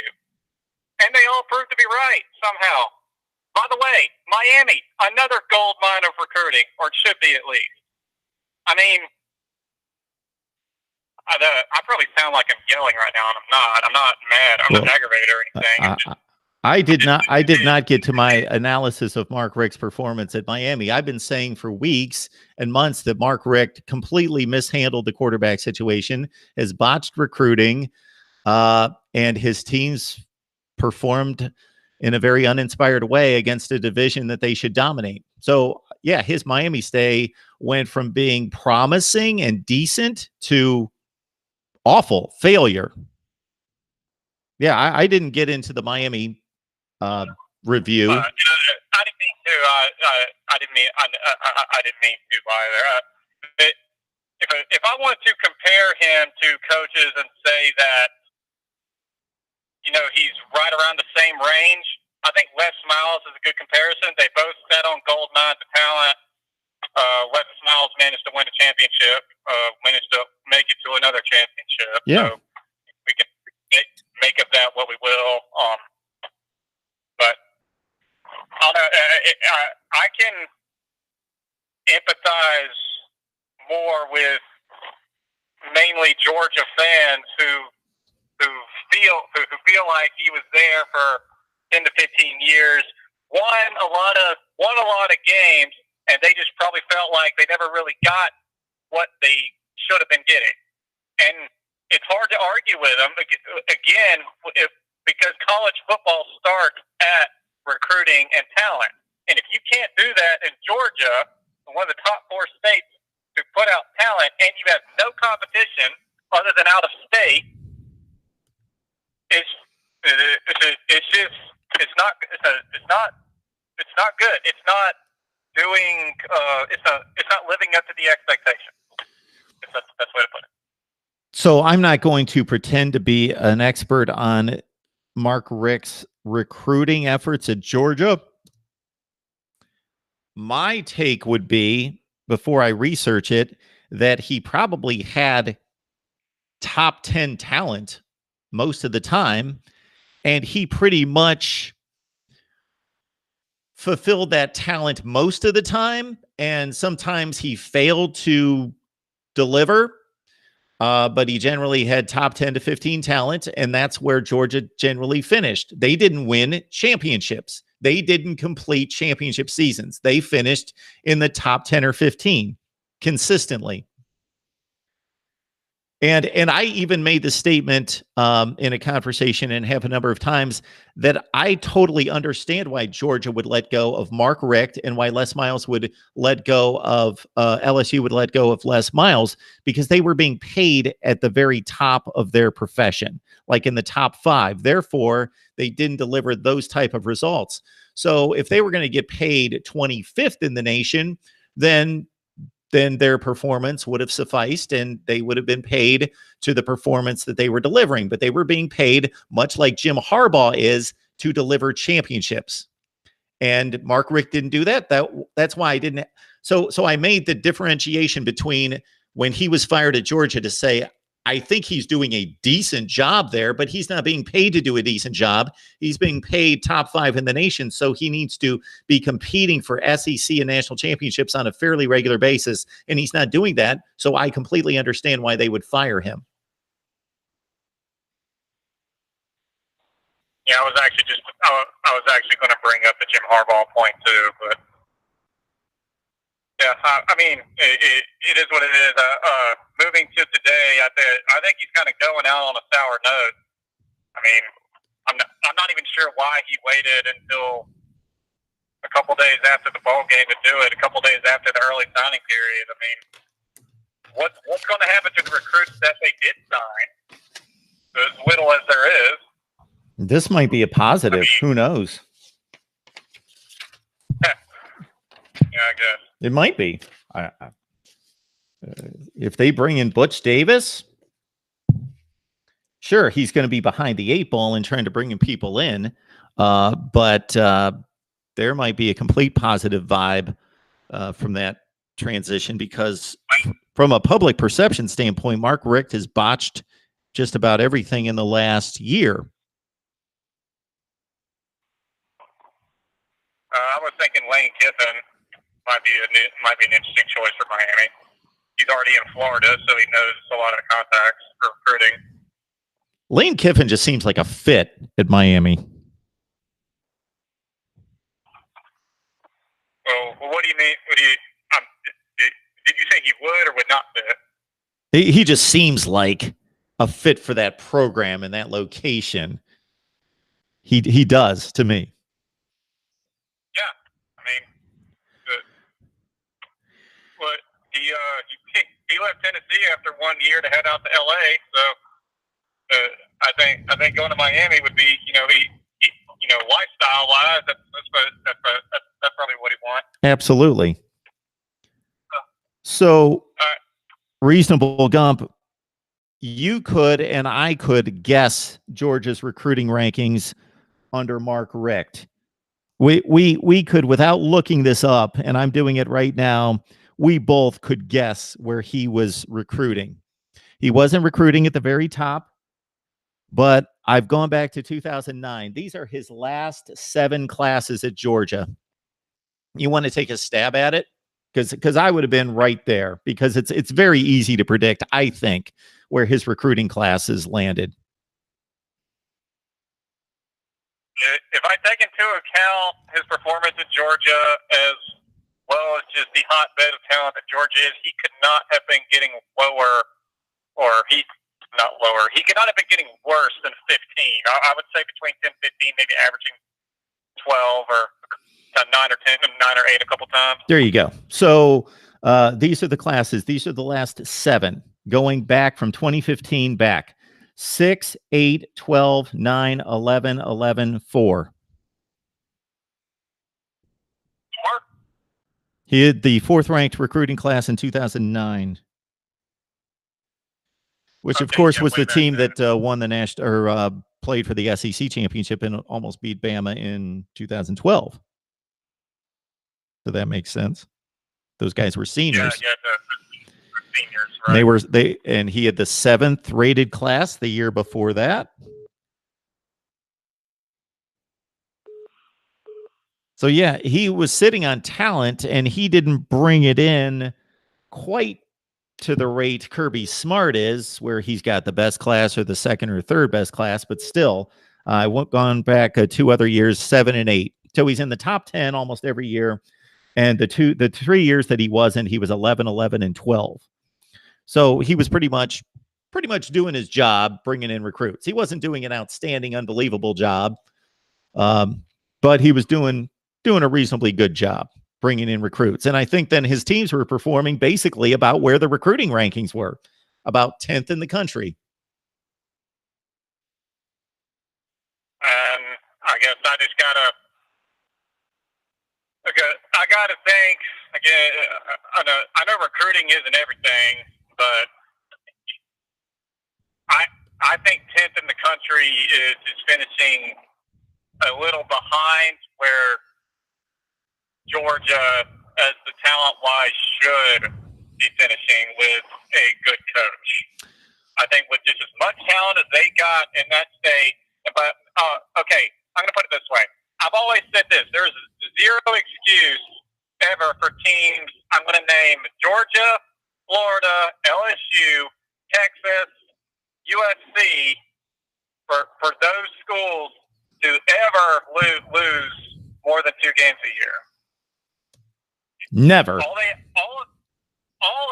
And they all proved to be right somehow. By the way, Miami, another gold mine of recruiting, or it should be at least. I mean, I probably sound like I'm yelling right now, and I'm not. I'm not mad. I'm not aggravated or anything. I did not get to my analysis of Mark Richt's performance at Miami. I've been saying for weeks and months that Mark Richt completely mishandled the quarterback situation, has botched recruiting, and his teams performed in a very uninspired way against a division that they should dominate. So, yeah, his Miami stay went from being promising and decent to awful failure. Yeah, I didn't get into the Miami review. I didn't mean to. I didn't mean. I didn't mean to either. If I wanted to compare him to coaches and say that, he's right around the same range, I think Les Miles is a good comparison. They both sat on gold mines of talent. Les Miles managed to win a championship. Managed to make it to another championship. Yeah. So we can make of that what we will. But I can empathize more with mainly Georgia fans who feel like he was there for 10 to 15 years, won a lot of games, and they just probably felt like they never really got what they should have been getting. And it's hard to argue with them again because college football starts at recruiting and talent. And if you can't do that in Georgia, one of the top 4 states to put out talent, and you have no competition other than out of state, it's not good. It's not doing. It's not living up to the expectation. That's the best way to put it. So I'm not going to pretend to be an expert on Mark Richt's recruiting efforts at Georgia. My take would be, before I research it, that he probably had top 10 talent most of the time, and he pretty much fulfilled that talent most of the time, and sometimes he failed to deliver, but he generally had top 10 to 15 talent, and that's where Georgia generally finished. They didn't win championships. They didn't complete championship seasons. They finished in the top 10 or 15 consistently. And I even made the statement in a conversation and have a number of times that I totally understand why Georgia would let go of Mark Richt and why Les Miles would let go of LSU would let go of Les Miles, because they were being paid at the very top of their profession, like in the top 5. Therefore, they didn't deliver those type of results. So if they were going to get paid 25th in the nation, then their performance would have sufficed and they would have been paid to the performance that they were delivering. But they were being paid, much like Jim Harbaugh is, to deliver championships. And Mark Richt didn't do that. That's why I didn't. So I made the differentiation between when he was fired at Georgia to say, I think he's doing a decent job there, but he's not being paid to do a decent job. He's being paid top 5 in the nation, so he needs to be competing for SEC and national championships on a fairly regular basis, and he's not doing that, so I completely understand why they would fire him. Yeah, I was actually going to bring up the Jim Harbaugh point too, but yeah, I mean, it is what it is. Moving to today, I think he's kind of going out on a sour note. I mean, I'm not even sure why he waited until a couple days after the bowl game to do it. A couple days after the early signing period. I mean, what's going to happen to the recruits that they did sign? As little as there is. This might be a positive. I mean, who knows? Yeah, I guess. It might be. If they bring in Butch Davis, sure, he's going to be behind the 8 ball and trying to bring people in. But there might be a complete positive vibe from that transition, because from a public perception standpoint, Mark Richt has botched just about everything in the last year. I was thinking Lane Kiffin might be an interesting choice for Miami. he's already in Florida, so he knows a lot of contacts for recruiting. Lane Kiffin just seems like a fit at Miami. Well, what do you mean? Did you say he would or would not fit? He just seems like a fit for that program and that location. He does to me. Yeah, I mean, he left Tennessee after 1 year to head out to LA. So I think going to Miami would be, lifestyle wise, that's probably what he wants. Absolutely. So, Reasonable Gump, you could and I could guess Georgia's recruiting rankings under Mark Richt. We could, without looking this up, and I'm doing it right now, we both could guess where he was recruiting. He wasn't recruiting at the very top, but I've gone back to 2009. These are his last 7 classes at Georgia. You want to take a stab at it? Because I would have been right there, because it's very easy to predict, I think, where his recruiting classes landed. If I take into account his performance in Georgia as well as just the hotbed of talent that Georgia is, he could not have been getting lower, he could not have been getting worse than 15. I would say between 10 and 15, maybe averaging 12 or 9 or 10, 9 or 8 a couple times. There you go. So these are the classes. These are the last 7 going back from 2015 back. 6, 8, 12, 9, 11, 11, 4. He had the 4th ranked recruiting class in 2009, which of course was the team that won the national, or played for the SEC championship and almost beat Bama in 2012. So that makes sense. Those guys were seniors. Yeah, the seniors, right? And he had the 7th rated class the year before that. So yeah, he was sitting on talent, and he didn't bring it in quite to the rate Kirby Smart is, where he's got the best class or the 2nd or 3rd best class, but still, I went gone back 2 other years, 7 and 8. So he's in the top 10 almost every year. And the 3 years that he wasn't, he was 11, 11, and 12. So he was pretty much doing his job, bringing in recruits. He wasn't doing an outstanding, unbelievable job, but he was doing a reasonably good job bringing in recruits. And I think then his teams were performing basically about where the recruiting rankings were, about 10th in the country. I guess I gotta think again. I know recruiting isn't everything, but I think 10th in the country is finishing a little behind where Georgia, as the talent-wise, should be finishing with a good coach. I think with just as much talent as they got in that state, but okay, I'm going to put it this way. I've always said this. There's zero excuse ever for teams. I'm going to name Georgia, Florida, LSU, Texas, USC, for those schools to ever lose more than 2 games a year. Never. All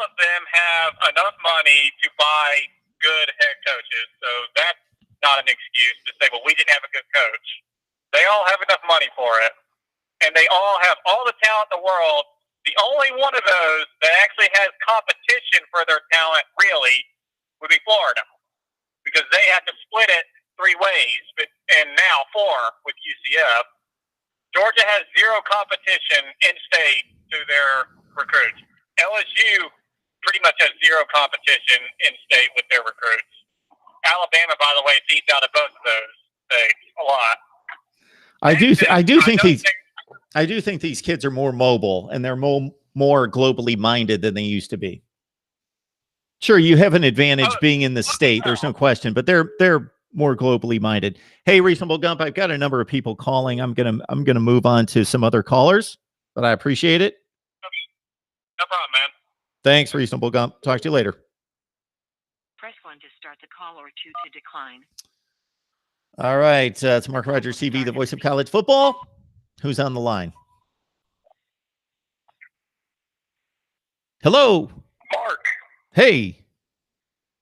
of them have enough money to buy good head coaches, so that's not an excuse to say, well, we didn't have a good coach. They all have enough money for it, and they all have all the talent in the world. The only one of those that actually has competition for their talent, really, would be Florida, because they have to split it 3 ways, and now 4 with UCF. Georgia has zero competition in state to their recruits. LSU pretty much has zero competition in state with their recruits. Alabama, by the way, seats out of both of those states a lot. I do think these kids are more mobile, and they're more globally minded than they used to be. Sure, you have an advantage being in the state. There's no question, but they're more globally minded. Hey, Reasonable Gump, I've got a number of people calling. I'm gonna move on to some other callers, but I appreciate it. No problem, man. Thanks, Reasonable Gump. Talk to you later. Press 1 to start the call or 2 to decline. All right. It's Mark Rogers TV, the voice of college football. Who's on the line? Hello. Mark. Hey.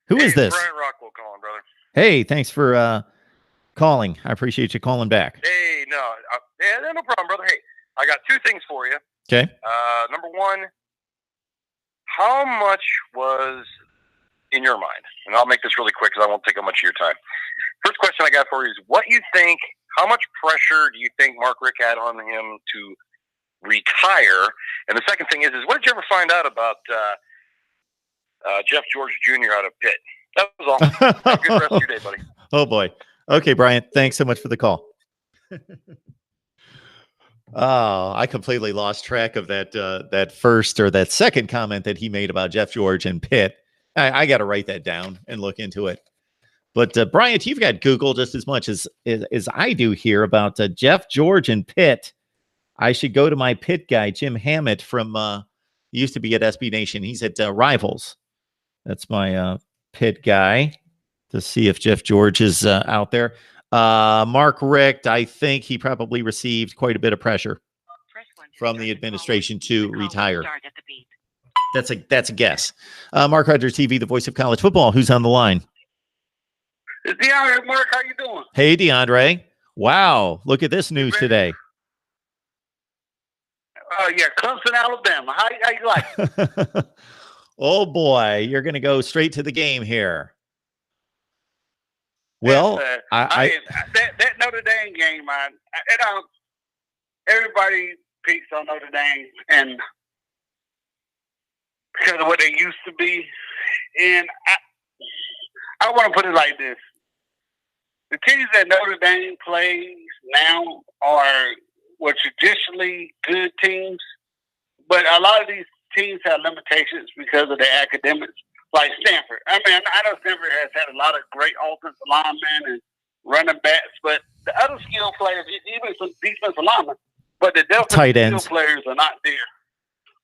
Who is this? Brian Rockwell calling, brother. Hey, thanks for calling. I appreciate you calling back. Hey, no problem, brother. Hey, I got two things for you. Okay. Number one, how much was in your mind? And I'll make this really quick because I won't take up much of your time. First question I got for you is how much pressure do you think Mark Richt had on him to retire? And the second thing is what did you ever find out about Jeff George Jr. out of Pitt? That was all. Have a good rest of your day, buddy. Oh, boy. Okay, Brian, thanks so much for the call. Oh, I completely lost track of that first or that second comment that he made about Jeff George and Pitt. I got to write that down and look into it. But Bryant, you've got Google just as much as I do here about Jeff George and Pitt. I should go to my Pitt guy, Jim Hammett from used to be at SB Nation. He's at Rivals. That's my Pitt guy to see if Jeff George is out there. Mark Richt, I think he probably received quite a bit of pressure from the administration to retire. That's a guess. Mark Rogers TV, the voice of college football. Who's on the line? It's DeAndre. Mark, how you doing? Hey, DeAndre. Wow, look at this news today. Yeah, Clemson, Alabama. How you like? Oh boy, you're going to go straight to the game here. Well, that Notre Dame game, man. Everybody picks on Notre Dame, and because of what they used to be, and I want to put it like this: the teams that Notre Dame plays now were traditionally good teams, but a lot of these teams have limitations because of their academics. Like Stanford. I mean, I know Stanford has had a lot of great offensive linemen and running backs, but the other skill players, even some defensive linemen, but the tight ends skill players are not there.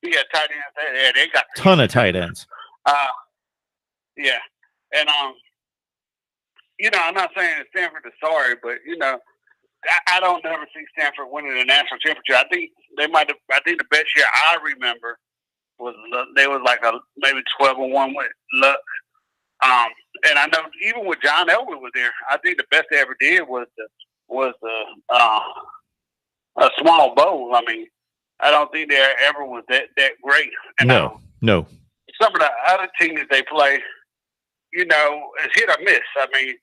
Yeah, tight ends. Yeah, they got ton of tight ends. Yeah, and I'm not saying that Stanford is sorry, but I don't never see Stanford winning a national championship. I think the best year I remember they was like maybe 12-1 with luck. And I know even when John Elway was there, I think the best they ever did was a small bowl. I mean, I don't think they ever was that great. And no. Some of the other teams they play, it's hit or miss. I mean,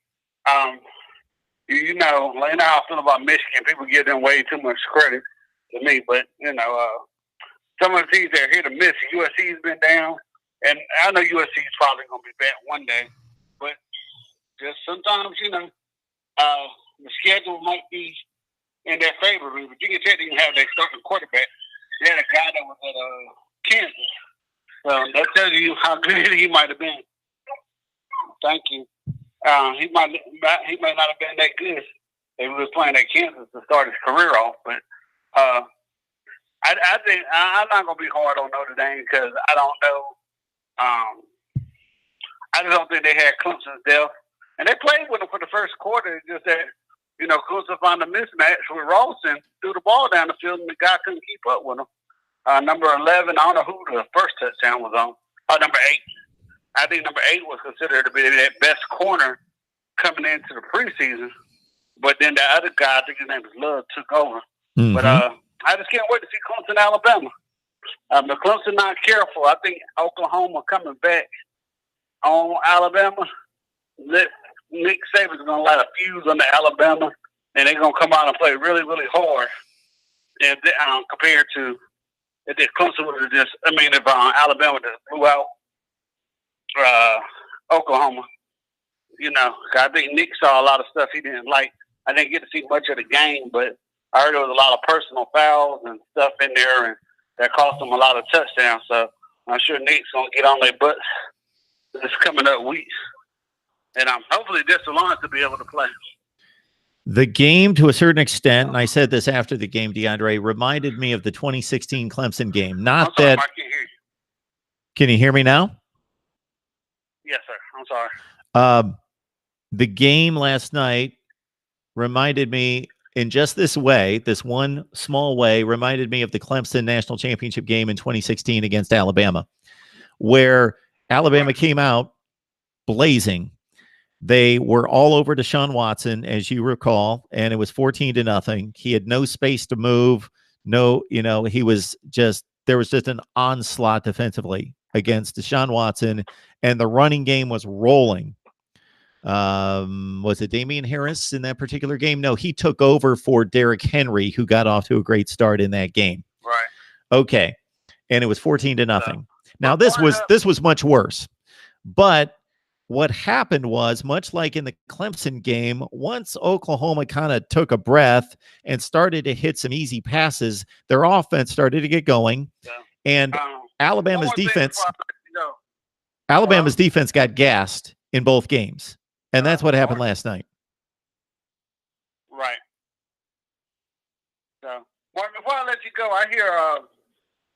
like how I feel about Michigan, people give them way too much credit to me, but some of the teams that are hit or miss. USC's been down, and I know USC is probably going to be back one day. But just sometimes, the schedule might be in their favor. Virginia Tech didn't have their starting quarterback. They had a guy that was at Kansas. So that tells you how good he might have been. Thank you. He might not have been that good if he was playing at Kansas to start his career off, but. I think I'm not going to be hard on Notre Dame because I don't know. I just don't think they had Clemson's depth. And they played with them for the first quarter. It's just that, Clemson found a mismatch with Ralston, threw the ball down the field, and the guy couldn't keep up with him. Number 11, I don't know who the first touchdown was on. Number 8. I think number 8 was considered to be that best corner coming into the preseason. But then the other guy, I think his name was Love, took over. Mm-hmm. But I just can't wait to see Clemson, Alabama. If Clemson not careful, I think Oklahoma coming back on Alabama. Nick Saban's going to light a fuse on the Alabama, and they're going to come out and play really, really hard. And compared to if Clemson would have just, if Alabama just blew out Oklahoma, I think Nick saw a lot of stuff he didn't like. I didn't get to see much of the game, but I heard there was a lot of personal fouls and stuff in there, and that cost them a lot of touchdowns. So I'm sure Nick's going to get on their butts this coming up weeks. And hopefully Dexter Lawrence will be able to play. The game, to a certain extent, and I said this after the game, DeAndre, reminded me of the 2016 Clemson game. Not sorry, that. Mark, I can't hear you. Can you hear me now? Yes, sir. I'm sorry. The game last night reminded me in just this way, this one small way, reminded me of the Clemson national championship game in 2016 against Alabama, where Alabama came out blazing. They were all over Deshaun Watson, as you recall, and it was 14-0. He had no space to move. No, he was just, there was just an onslaught defensively against Deshaun Watson, and the running game was rolling. Was it Damian Harris in that particular game? No, he took over for Derrick Henry, who got off to a great start in that game. Right. Okay. And it was 14-0. Now this was much worse. But what happened was, much like in the Clemson game, once Oklahoma kind of took a breath and started to hit some easy passes, their offense started to get going. Yeah. And Alabama's defense got gassed in both games. And that's what happened last night. Right. So, before I let you go, I hear,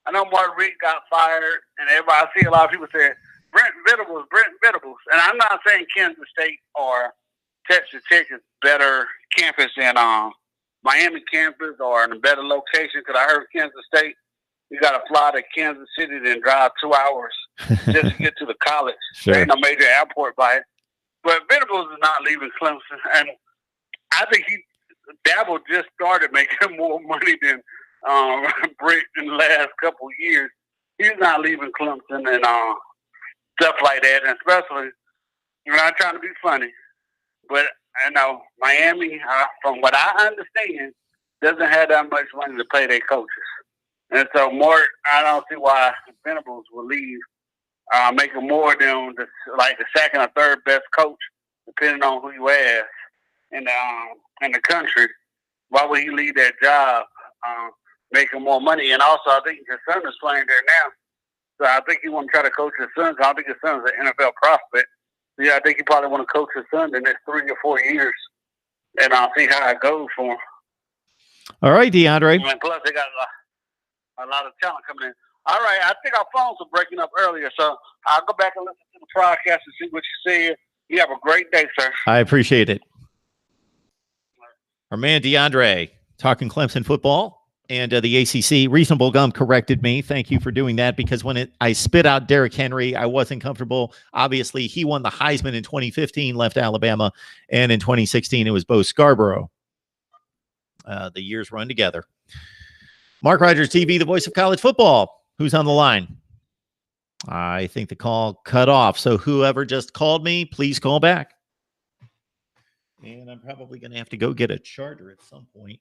I know Richt got fired, and I see a lot of people say, Brent Venables. And I'm not saying Kansas State or Texas Tech is better campus than Miami campus or in a better location, because I heard Kansas State, you got to fly to Kansas City and drive 2 hours just to get to the college. Sure. There ain't no major airport by it. But Venables is not leaving Clemson, and I think Dabo just started making more money than Britt in the last couple of years. He's not leaving Clemson and stuff like that, and especially, you're not trying to be funny, but I know Miami, from what I understand, doesn't have that much money to pay their coaches. And so, I don't see why Venables will leave. Making more than the second or third best coach, depending on who you ask in the country. Why would he leave that job, making more money? And also, I think his son is playing there now, so I think he want to try to coach his son. I think his son's an NFL prospect. Yeah, I think he probably want to coach his son the next 3 or 4 years, and I'll see how it goes for him. All right, DeAndre. And plus, they got a lot of talent coming in. All right, I think our phones were breaking up earlier, so I'll go back and listen to the podcast and see what you said. You have a great day, sir. I appreciate it. Our man DeAndre talking Clemson football and the ACC. Reasonable Gum corrected me. Thank you for doing that, because when I spit out Derrick Henry, I wasn't comfortable. Obviously, he won the Heisman in 2015, left Alabama, and in 2016, it was Bo Scarborough. The years run together. Mark Rogers TV, the voice of college football. Who's on the line? I think the call cut off. So whoever just called me, please call back. And I'm probably going to have to go get a charter at some point,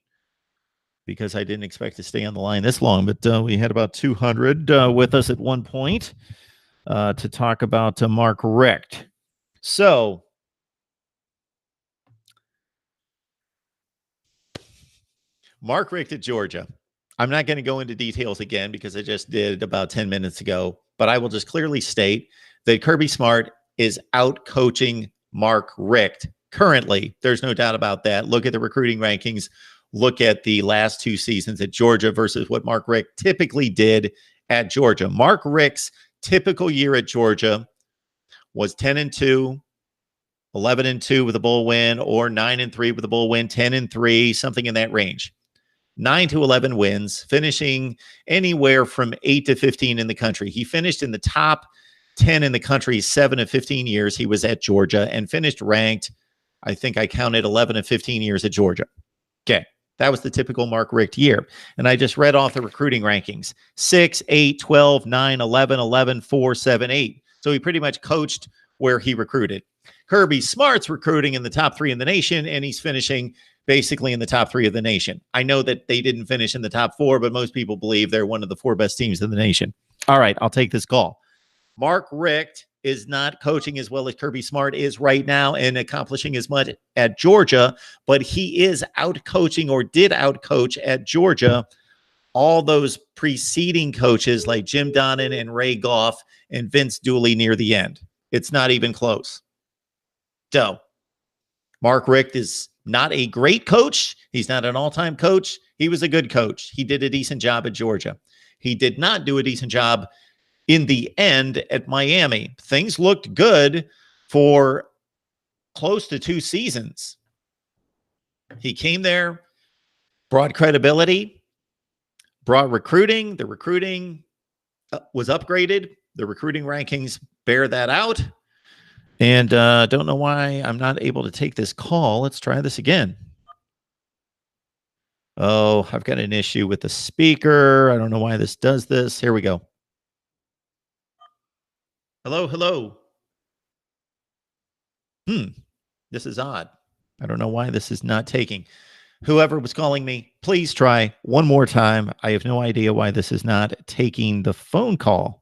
because I didn't expect to stay on the line this long. But we had about 200 with us at one point to talk about Mark Richt. So Mark Richt at Georgia. I'm not going to go into details again, because I just did about 10 minutes ago, but I will just clearly state that Kirby Smart is out coaching Mark Richt currently. There's no doubt about that. Look at the recruiting rankings. Look at the last 2 seasons at Georgia versus what Mark Richt typically did at Georgia. Mark Richt's typical year at Georgia was 10-2, 11-2 with a bowl win, or 9-3 with a bowl win, 10-3, something in that range. 9 to 11 wins, finishing anywhere from 8 to 15 in the country. He finished in the top 10 in the country 7 of 15 years he was at Georgia, and finished ranked, I think I counted 11 of 15 years at Georgia. Okay, that was the typical Mark Richt year. And I just read off the recruiting rankings: 6, 8, 12, 9, 11, 11, 4, 7, 8. So he pretty much coached where he recruited. Kirby Smart's recruiting in the top 3 in the nation, and he's finishing basically in the top 3 of the nation. I know that they didn't finish in the top 4, but most people believe they're one of the 4 best teams in the nation. All right, I'll take this call. Mark Richt is not coaching as well as Kirby Smart is right now and accomplishing as much at Georgia, but he is out coaching, or did out coach at Georgia, all those preceding coaches like Jim Donnan and Ray Goff and Vince Dooley near the end. It's not even close. So Mark Richt is not a great coach. He's not an all-time coach. He was a good coach. He did a decent job at Georgia. He did not do a decent job in the end at Miami. Things looked good for close to 2 seasons. He came there, brought credibility, brought recruiting. The recruiting was upgraded. The recruiting rankings bear that out. And don't know why I'm not able to take this call. Let's try this again. Oh, I've got an issue with the speaker. I don't know why this does this. Here we go. Hello, hello. This is odd. I don't know why this is not taking. Whoever was calling me, please try one more time. I have no idea why this is not taking the phone call.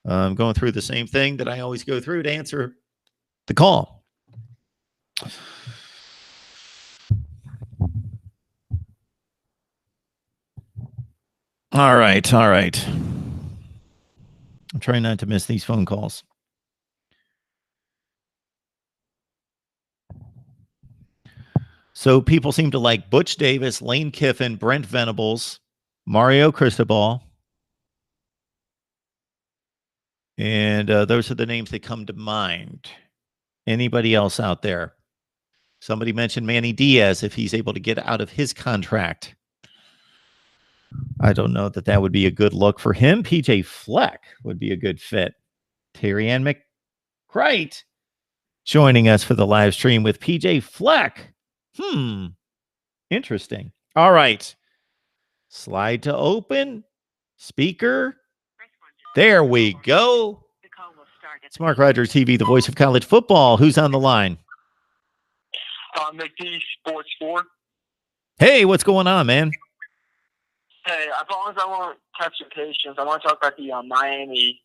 I'm going through the same thing that I always go through to answer the call. All right. I'm trying not to miss these phone calls. So people seem to like Butch Davis, Lane Kiffin, Brent Venables, Mario Cristobal. And those are the names that come to mind. Anybody else out there? Somebody mentioned Manny Diaz if he's able to get out of his contract. I don't know that would be a good look for him. PJ Fleck would be a good fit. Terry Ann McCrite joining us for the live stream with PJ Fleck. Interesting. All right. Slide to open. Speaker. There we go. It's Mark Rogers TV, the voice of college football. Who's on the line? McD Sports 4. Hey, what's going on, man? Hey, as long as I won't catch your patience, I want to talk about the Miami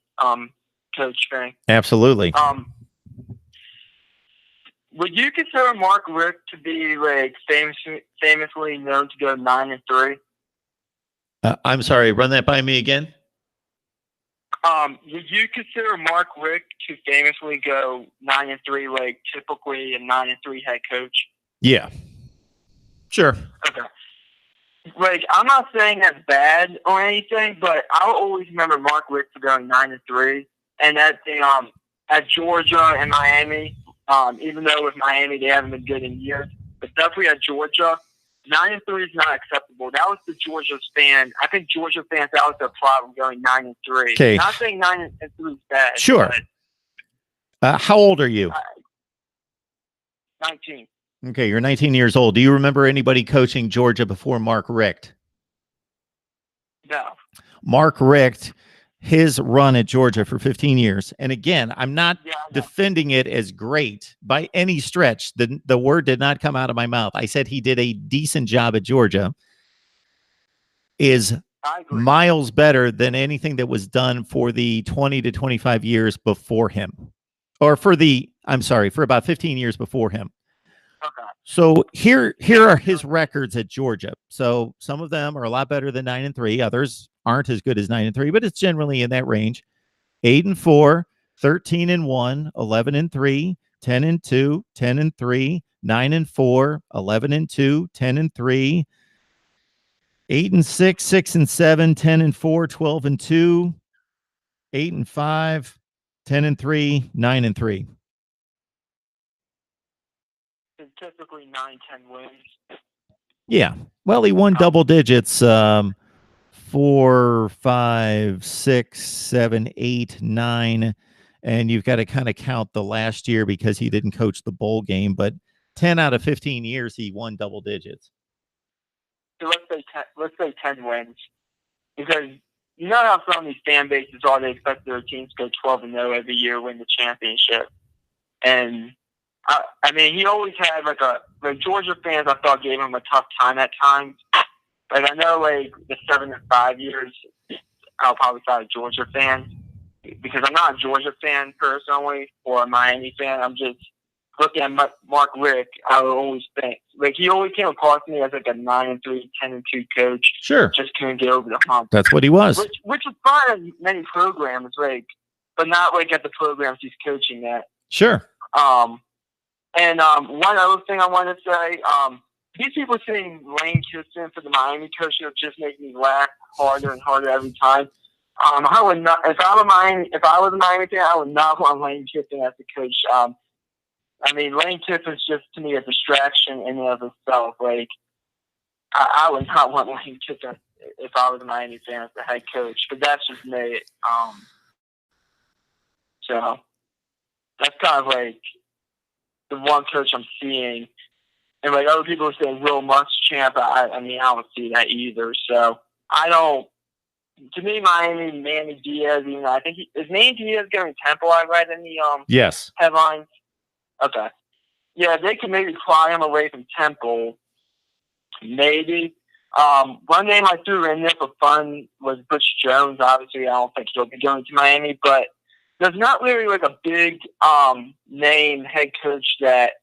coach thing. Absolutely. Would you consider Mark Richt to be like famously known to go 9-3? I'm sorry, run that by me again. Would you consider Mark Richt to famously go 9-3, like typically a 9-3 head coach? Yeah. Sure. Okay. Like, I'm not saying that's bad or anything, but I'll always remember Mark Richt for going 9-3, and at the at Georgia and Miami. Even though with Miami they haven't been good in years, but definitely at Georgia, 9-3 is not acceptable. That was the Georgia fan. I think Georgia fans, that was their problem, going 9-3. Okay. Not saying 9-3 is bad. Sure. How old are you? 19. Okay, you're 19 years old. Do you remember anybody coaching Georgia before Mark Richt? No. Mark Richt, his run at Georgia for 15 years. And again, I'm not defending it as great by any stretch. The word did not come out of my mouth. I said he did a decent job at Georgia. Is miles better than anything that was done for the 20 to 25 years before him. Or for about 15 years before him. Okay. So here are his records at Georgia. So some of them are a lot better than 9-3. Others aren't as good as 9-3, but it's generally in that range. 8-4, 13-1, 11-3, 10-2, 10-3, 9-4, 11-2, 10-3, 8-6, 6-7, 10-4, 12-2, 8-5, 10-3, 9-3. Typically 9-10 wins. Yeah. Well, he won double digits. 4, 5, 6, 7, 8, 9. And you've got to kind of count the last year because he didn't coach the bowl game. But 10 out of 15 years, he won double digits. So let's say 10 wins. Because you know how some of these fan bases are, they expect their teams to go 12-0 every year, win the championship. And I mean, he always had the Georgia fans, I thought, gave him a tough time at times. Like, I know, like, the 7-5 years, I'll probably say a Georgia fan, because I'm not a Georgia fan personally, or a Miami fan. I'm just looking at Mark Richt. I would always think, like, he always came across me as like a 9-3, 10-2 coach. Sure. Just couldn't get over the hump. That's what he was. Which is fine in many programs, like, but not like at the programs he's coaching at. Sure. And one other thing I want to say, these people saying Lane Kiffin for the Miami coach just make me laugh harder and harder every time. I would not. If I was a Miami fan, I would not want Lane Kiffin as the coach. I mean, Lane Kiffin's just to me a distraction in and of itself. Like, I would not want Lane Kiffin if I was a Miami fan as the head coach. But that's just me. So that's kind of like the one coach I'm seeing. And like other people are saying Will Muschamp, I mean, I don't see that either. So I don't. To me, Miami, Manny Diaz, I think is Manny Diaz going to Temple? I read in the Yes. headlines. Okay, yeah, they could maybe pry him away from Temple. Maybe. One name I threw in there for fun was Butch Jones. Obviously, I don't think he'll be going to Miami, but there's not really like a big name head coach that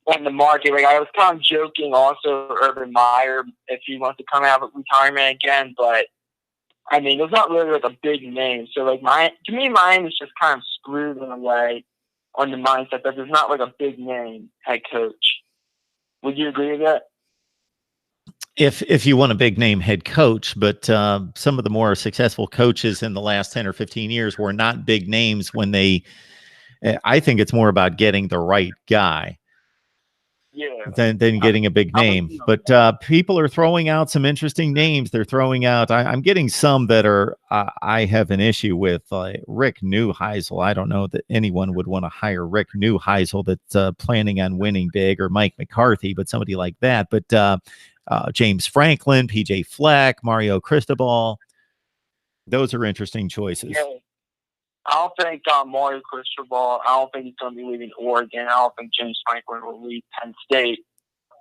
on the market. Like I was kind of joking also Urban Meyer if he wants to come out of retirement again, but I mean there's not really like a big name. So like to me Miami's just kind of screwed in a way on the mindset that there's not like a big name head coach. Would you agree with that? If you want a big name head coach, but some of the more successful coaches in the last 10 or 15 years were not big names when I think it's more about getting the right guy than getting a big name. But people are throwing out some interesting names. They're throwing out, I'm getting some that are, I have an issue with Rick Neuheisel. I don't know that anyone would want to hire Rick Neuheisel that's planning on winning big, or Mike McCarthy, but somebody like that. But James Franklin, PJ Fleck, Mario Cristobal. Those are interesting choices. Yeah. I don't think Mario Cristobal, I don't think he's going to be leaving Oregon. I don't think James Franklin will leave Penn State.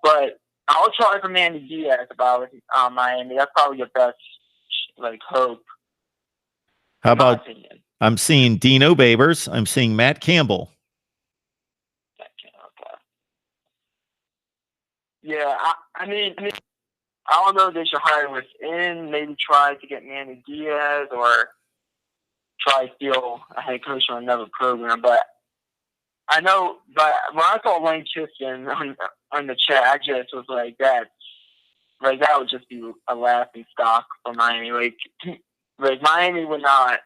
But I'll try for Manny Diaz about Miami. That's probably your best hope. How about, I'm seeing Dino Babers. I'm seeing Matt Campbell. Yeah, I mean, I don't know if they should hire within, maybe try to get Manny Diaz or try to steal a head coach from another program. But I know, but when I saw Lane Kiffin on the chat, I just was like, that would just be a laughing stock for Miami. Like Miami would not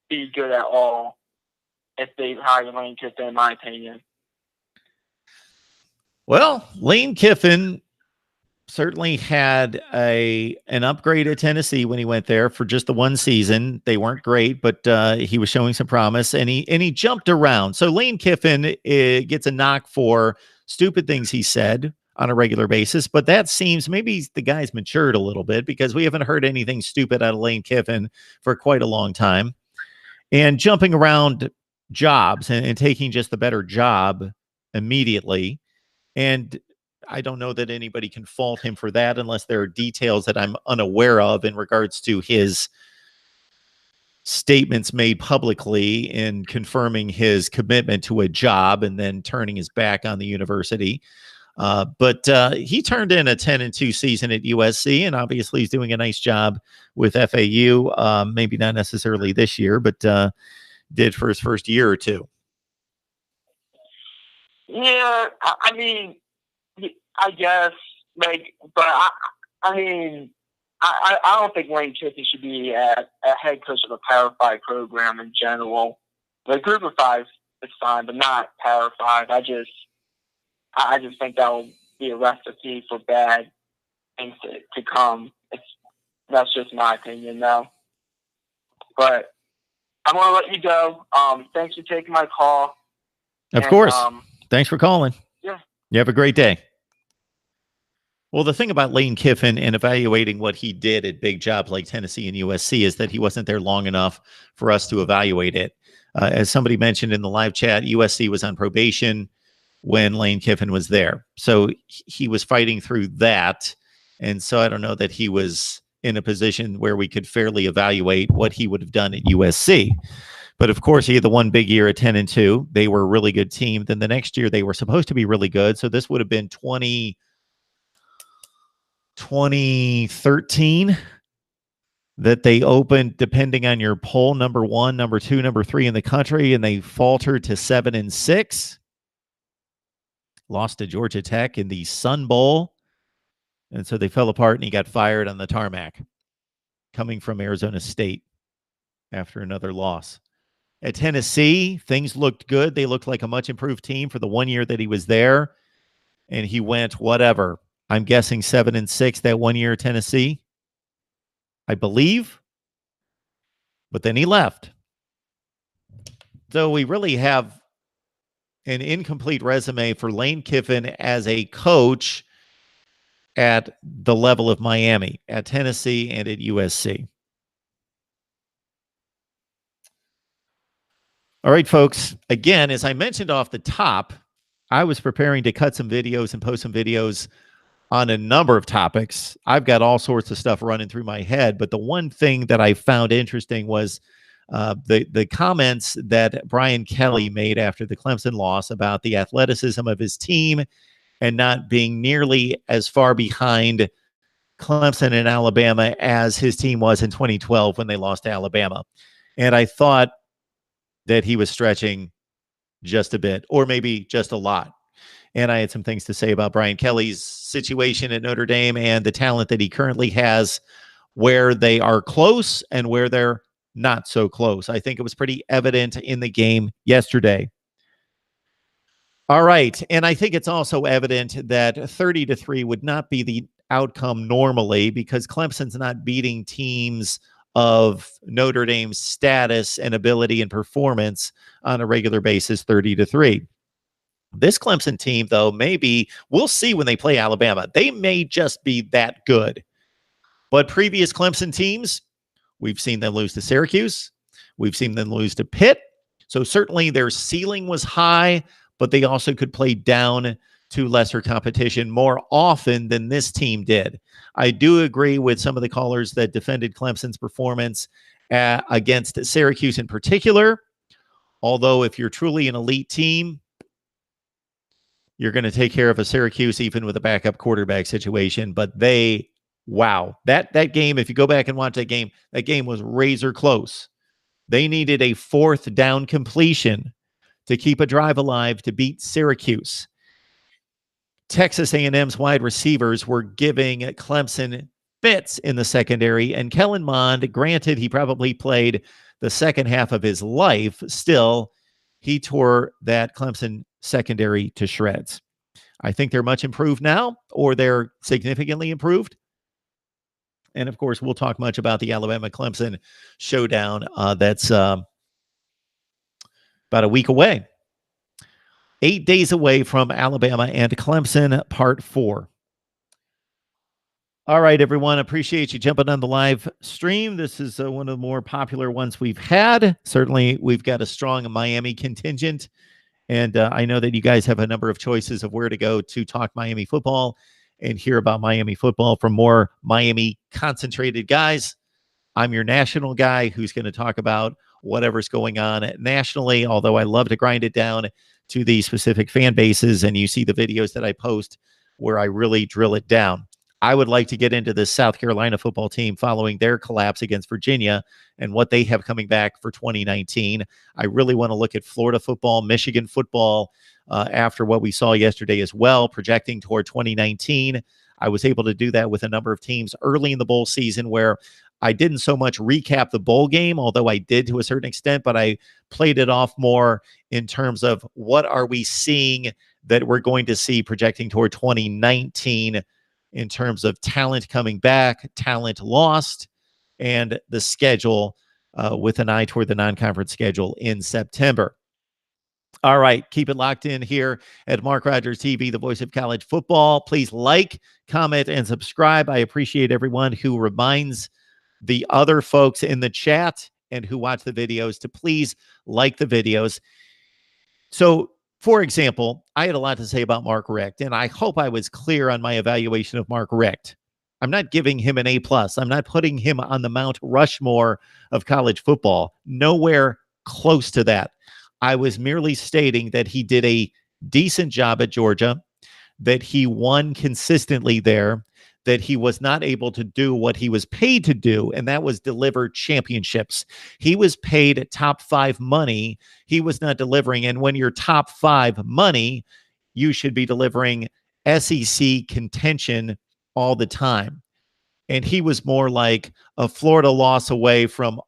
be good at all if they hired Lane Kiffin, in my opinion. Well, Lane Kiffin certainly had an upgrade at Tennessee when he went there for just the one season. They weren't great, but he was showing some promise, and he jumped around. So Lane Kiffin gets a knock for stupid things he said on a regular basis, but that seems maybe the guy's matured a little bit, because we haven't heard anything stupid out of Lane Kiffin for quite a long time. And jumping around jobs and taking just the better job immediately. And I don't know that anybody can fault him for that, unless there are details that I'm unaware of in regards to his statements made publicly in confirming his commitment to a job and then turning his back on the university. But he turned in a 10-2 season at USC, and obviously he's doing a nice job with FAU. Maybe not necessarily this year, but did for his first year or two. Yeah, I mean, I guess, but I mean, I don't think Lane Kiffin should be a head coach of a Power 5 program in general. The Group of 5 is fine, but not Power 5. I just think that will be a recipe for bad things to come. That's just my opinion, though. But I'm going to let you go. Thanks for taking my call. Of course. Thanks for calling. Yeah. You have a great day. Well, the thing about Lane Kiffin and evaluating what he did at big jobs like Tennessee and USC is that he wasn't there long enough for us to evaluate it. As somebody mentioned in the live chat, USC was on probation when Lane Kiffin was there. So he was fighting through that. And so I don't know that he was in a position where we could fairly evaluate what he would have done at USC. But of course, he had the one big year at 10-2. They were a really good team. Then the next year, they were supposed to be really good. So this would have been 2013 that they opened, depending on your poll, number 1, number 2, number 3 in the country, and they faltered to 7-6. Lost to Georgia Tech in the Sun Bowl. And so they fell apart, and he got fired on the tarmac, coming from Arizona State. after another loss. At Tennessee, things looked good. They looked like a much improved team for the 1 year that he was there. And he went whatever. I'm guessing 7-6 that 1 year at Tennessee, I believe. But then he left. So we really have an incomplete resume for Lane Kiffin as a coach at the level of Miami, at Tennessee, and at USC. All right, folks. Again, as I mentioned off the top, I was preparing to cut some videos and post some videos on a number of topics. I've got all sorts of stuff running through my head, but the one thing that I found interesting was the comments that Brian Kelly made after the Clemson loss about the athleticism of his team and not being nearly as far behind Clemson and Alabama as his team was in 2012 when they lost to Alabama. And I thought that he was stretching just a bit, or maybe just a lot. And I had some things to say about Brian Kelly's situation at Notre Dame and the talent that he currently has, where they are close and where they're not so close. I think it was pretty evident in the game yesterday. All right. And I think it's also evident that 30-3 would not be the outcome normally, because Clemson's not beating teams of Notre Dame's status and ability and performance on a regular basis 30-3. This Clemson team, though, maybe we'll see when they play Alabama. They may just be that good. But previous Clemson teams, we've seen them lose to Syracuse. We've seen them lose to Pitt. So certainly their ceiling was high, but they also could play down to lesser competition more often than this team did. I do agree with some of the callers that defended Clemson's performance against Syracuse in particular. Although if you're truly an elite team, you're going to take care of a Syracuse even with a backup quarterback situation. But wow, that game, if you go back and watch that game was razor close. They needed a fourth down completion to keep a drive alive to beat Syracuse. Texas A&M's wide receivers were giving Clemson fits in the secondary, and Kellen Mond, granted, he probably played the second half of his life, still, he tore that Clemson secondary to shreds. I think they're much improved now, or they're significantly improved. And of course, we'll talk much about the Alabama-Clemson showdown that's about a week away. 8 days away from Alabama and Clemson, part 4. All right, everyone. Appreciate you jumping on the live stream. This is one of the more popular ones we've had. Certainly, we've got a strong Miami contingent. And I know that you guys have a number of choices of where to go to talk Miami football and hear about Miami football from more Miami concentrated guys. I'm your national guy who's going to talk about whatever's going on nationally, although I love to grind it down to the specific fan bases. And you see the videos that I post where I really drill it down. I would like to get into this South Carolina football team following their collapse against Virginia and what they have coming back for 2019. I really want to look at Florida football, Michigan football after what we saw yesterday as well, projecting toward 2019. I was able to do that with a number of teams early in the bowl season where I didn't so much recap the bowl game, although I did to a certain extent, but I played it off more in terms of what are we seeing that we're going to see projecting toward 2019 in terms of talent coming back, talent lost, and the schedule with an eye toward the non-conference schedule in September. All right, keep it locked in here at Mark Rogers TV, the voice of college football. Please like, comment, and subscribe. I appreciate everyone who reminds the other folks in the chat and who watch the videos to please like the videos. So, for example, I had a lot to say about Mark Richt, and I hope I was clear on my evaluation of Mark Richt. I'm not giving him an A+. I'm not putting him on the Mount Rushmore of college football. Nowhere close to that. I was merely stating that he did a decent job at Georgia, that he won consistently there, that he was not able to do what he was paid to do, and that was deliver championships. He was paid top 5 money. He was not delivering. And when you're top 5 money, you should be delivering SEC contention all the time. And he was more like a Florida loss away from,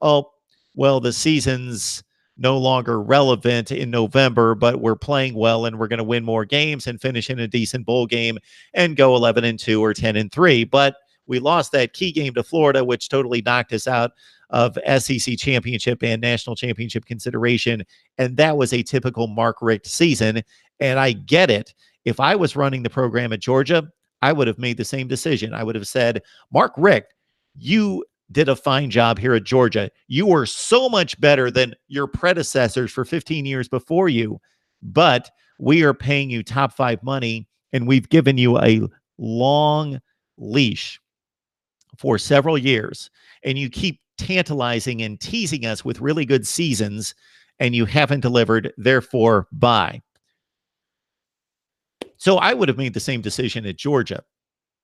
well, the season's no longer relevant in November, but we're playing well and we're going to win more games and finish in a decent bowl game and go 11-2 or 10-3. But we lost that key game to Florida, which totally knocked us out of SEC championship and national championship consideration. And that was a typical Mark Richt season. And I get it. If I was running the program at Georgia, I would have made the same decision. I would have said, Mark Richt, you did a fine job here at Georgia. You were so much better than your predecessors for 15 years before you, but we are paying you top 5 money, and we've given you a long leash for several years, and you keep tantalizing and teasing us with really good seasons, and you haven't delivered, therefore, bye. So I would have made the same decision at Georgia.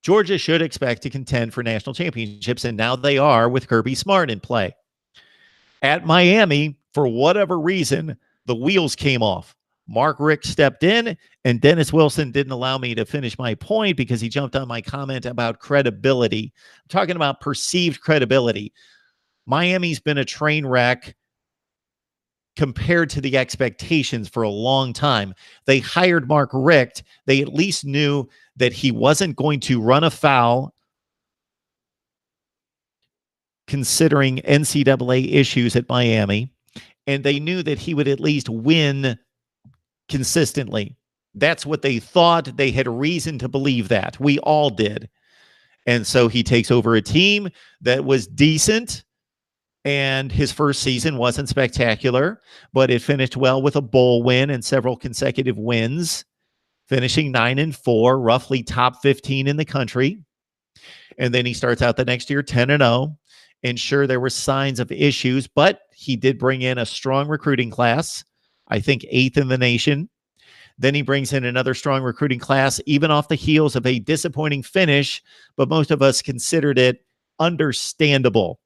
Georgia should expect to contend for national championships, and now they are with Kirby Smart in play. At Miami, for whatever reason, the wheels came off. Mark Richt stepped in, and Dennis Wilson didn't allow me to finish my point because he jumped on my comment about credibility. I'm talking about perceived credibility. Miami's been a train wreck compared to the expectations for a long time. They hired Mark Richt. They at least knew that he wasn't going to run afoul considering NCAA issues at Miami, and they knew that he would at least win consistently. That's what they thought. They had reason to believe that. We all did. And so he takes over a team that was decent, and his first season wasn't spectacular, but it finished well with a bowl win and several consecutive wins, finishing 9-4, roughly top 15 in the country. And then he starts out the next year 10-0. And sure, there were signs of issues, but he did bring in a strong recruiting class, I think 8th in the nation. Then he brings in another strong recruiting class, even off the heels of a disappointing finish, but most of us considered it understandable.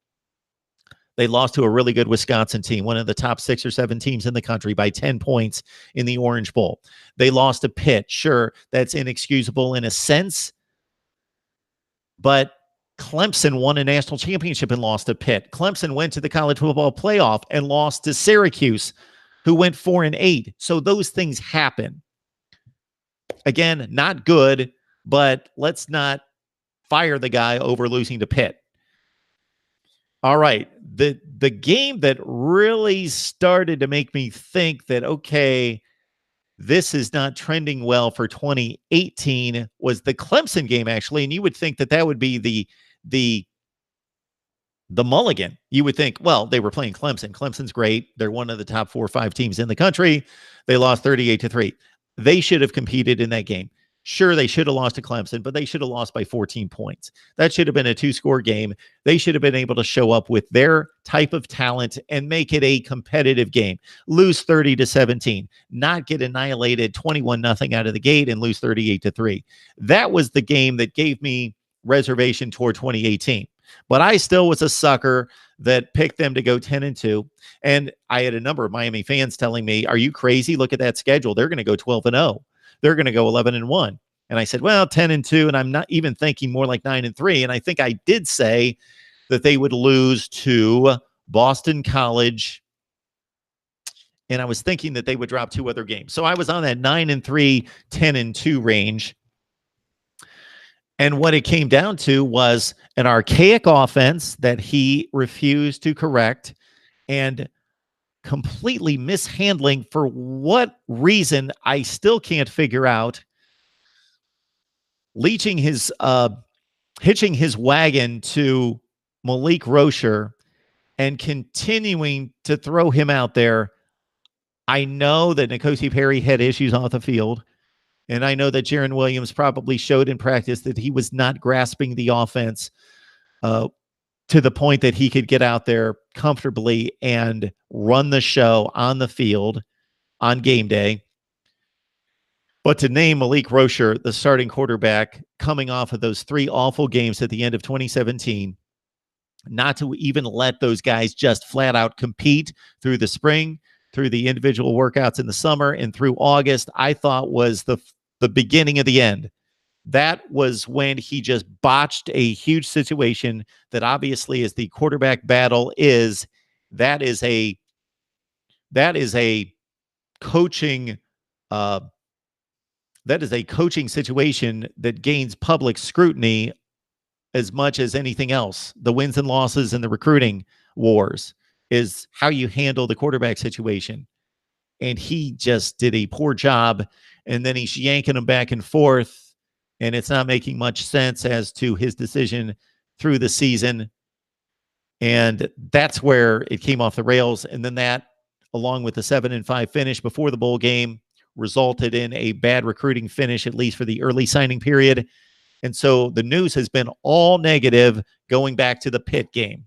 They lost to a really good Wisconsin team, one of the top 6 or 7 teams in the country, by 10 points in the Orange Bowl. They lost to Pitt. Sure, that's inexcusable in a sense, but Clemson won a national championship and lost to Pitt. Clemson went to the college football playoff and lost to Syracuse, who went 4-8. So those things happen. Again, not good, but let's not fire the guy over losing to Pitt. All right. The game that really started to make me think that, okay, this is not trending well for 2018 was the Clemson game, actually. And you would think that that would be the mulligan. You would think, well, they were playing Clemson. Clemson's great. They're one of the top 4 or 5 teams in the country. They lost 38-3. They should have competed in that game. Sure, they should have lost to Clemson, but they should have lost by 14 points. That should have been a 2-score game. They should have been able to show up with their type of talent and make it a competitive game. Lose 30-17, not get annihilated 21-0 out of the gate and lose 38-3. That was the game that gave me reservation toward 2018. But I still was a sucker that picked them to go 10-2. And I had a number of Miami fans telling me, are you crazy? Look at that schedule. They're going to go 12-0. They're going to go 11-1. And I said, well, 10-2. And I'm not even thinking more like 9-3. And I think I did say that they would lose to Boston College. And I was thinking that they would drop 2 other games. So I was on that 9-3, 10-2 range. And what it came down to was an archaic offense that he refused to correct and completely mishandling, for what reason I still can't figure out, hitching his wagon to Malik Rocher and continuing to throw him out there. I know that N'Kosi Perry had issues off the field, and I know that Jaron Williams probably showed in practice that he was not grasping the offense to the point that he could get out there comfortably and run the show on the field on game day. But to name Malik Rocher the starting quarterback coming off of those 3 awful games at the end of 2017, not to even let those guys just flat out compete through the spring, through the individual workouts in the summer, and through August, I thought was the beginning of the end. That was when he just botched a huge situation that obviously, as the quarterback battle is, that is a coaching situation that gains public scrutiny as much as anything else. The wins and losses and the recruiting wars is how you handle the quarterback situation. And he just did a poor job. And then he's yanking them back and forth. And it's not making much sense as to his decision through the season. And that's where it came off the rails. And then that, along with the 7-5 finish before the bowl game, resulted in a bad recruiting finish, at least for the early signing period. And so the news has been all negative going back to the Pitt game.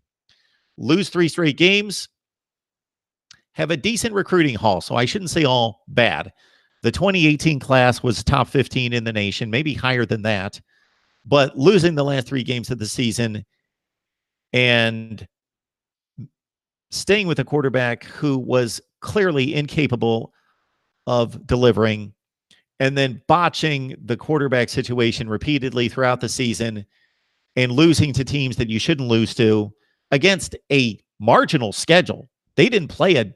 Lose 3 straight games, have a decent recruiting haul. So I shouldn't say all bad. The 2018 class was top 15 in the nation, maybe higher than that. But losing the last 3 games of the season and staying with a quarterback who was clearly incapable of delivering, and then botching the quarterback situation repeatedly throughout the season and losing to teams that you shouldn't lose to against a marginal schedule. They didn't play a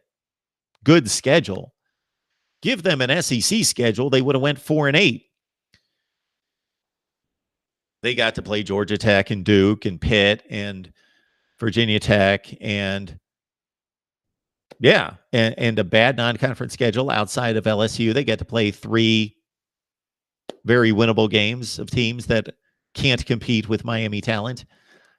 good schedule. Give them an SEC schedule, they would have went 4-8. They got to play Georgia Tech and Duke and Pitt and Virginia Tech and a bad non-conference schedule outside of LSU. They get to play 3 very winnable games of teams that can't compete with Miami talent.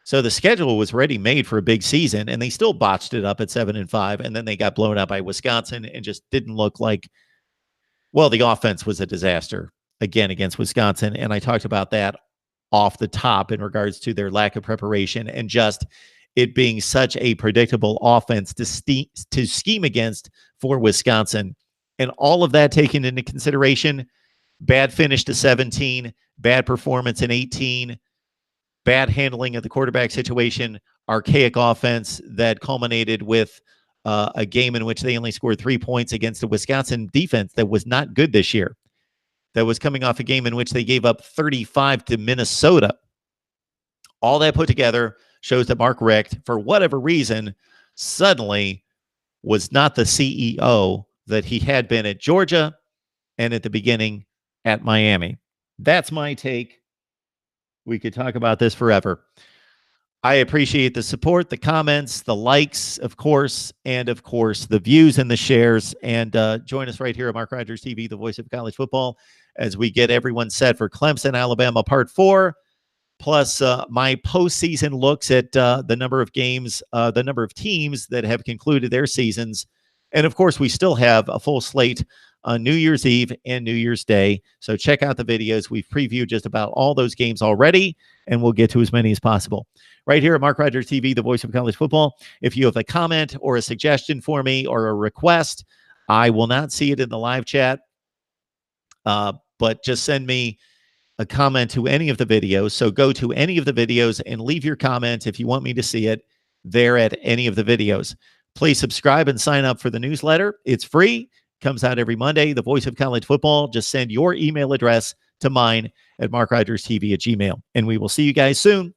So the schedule was ready made for a big season, and they still botched it up at 7-5, and then they got blown out by Wisconsin and just didn't look like, well, the offense was a disaster again against Wisconsin, and I talked about that off the top in regards to their lack of preparation and just it being such a predictable offense to scheme against for Wisconsin. And all of that taken into consideration, bad finish to 17, bad performance in 18, bad handling of the quarterback situation, archaic offense that culminated with a game in which they only scored 3 points against a Wisconsin defense that was not good this year, that was coming off a game in which they gave up 35 to Minnesota. All that put together shows that Mark Richt, for whatever reason, suddenly was not the CEO that he had been at Georgia and at the beginning at Miami. That's my take. We could talk about this forever. I appreciate the support, the comments, the likes, of course, and of course, the views and the shares. And join us right here at Mark Rogers TV, the voice of college football, as we get everyone set for Clemson, Alabama, Part 4. Plus my postseason looks at the number of games, the number of teams that have concluded their seasons. And of course, we still have a full slate on New Year's Eve and New Year's Day. So check out the videos. We've previewed just about all those games already, and we'll get to as many as possible. Right here at Mark Rogers TV, the voice of college football. If you have a comment or a suggestion for me or a request, I will not see it in the live chat, but just send me a comment to any of the videos. So go to any of the videos and leave your comment if you want me to see it there at any of the videos. Please subscribe and sign up for the newsletter. It's free. Comes out every Monday. The voice of college football. Just send your email address to mine at MarkRogersTV@gmail.com. And we will see you guys soon.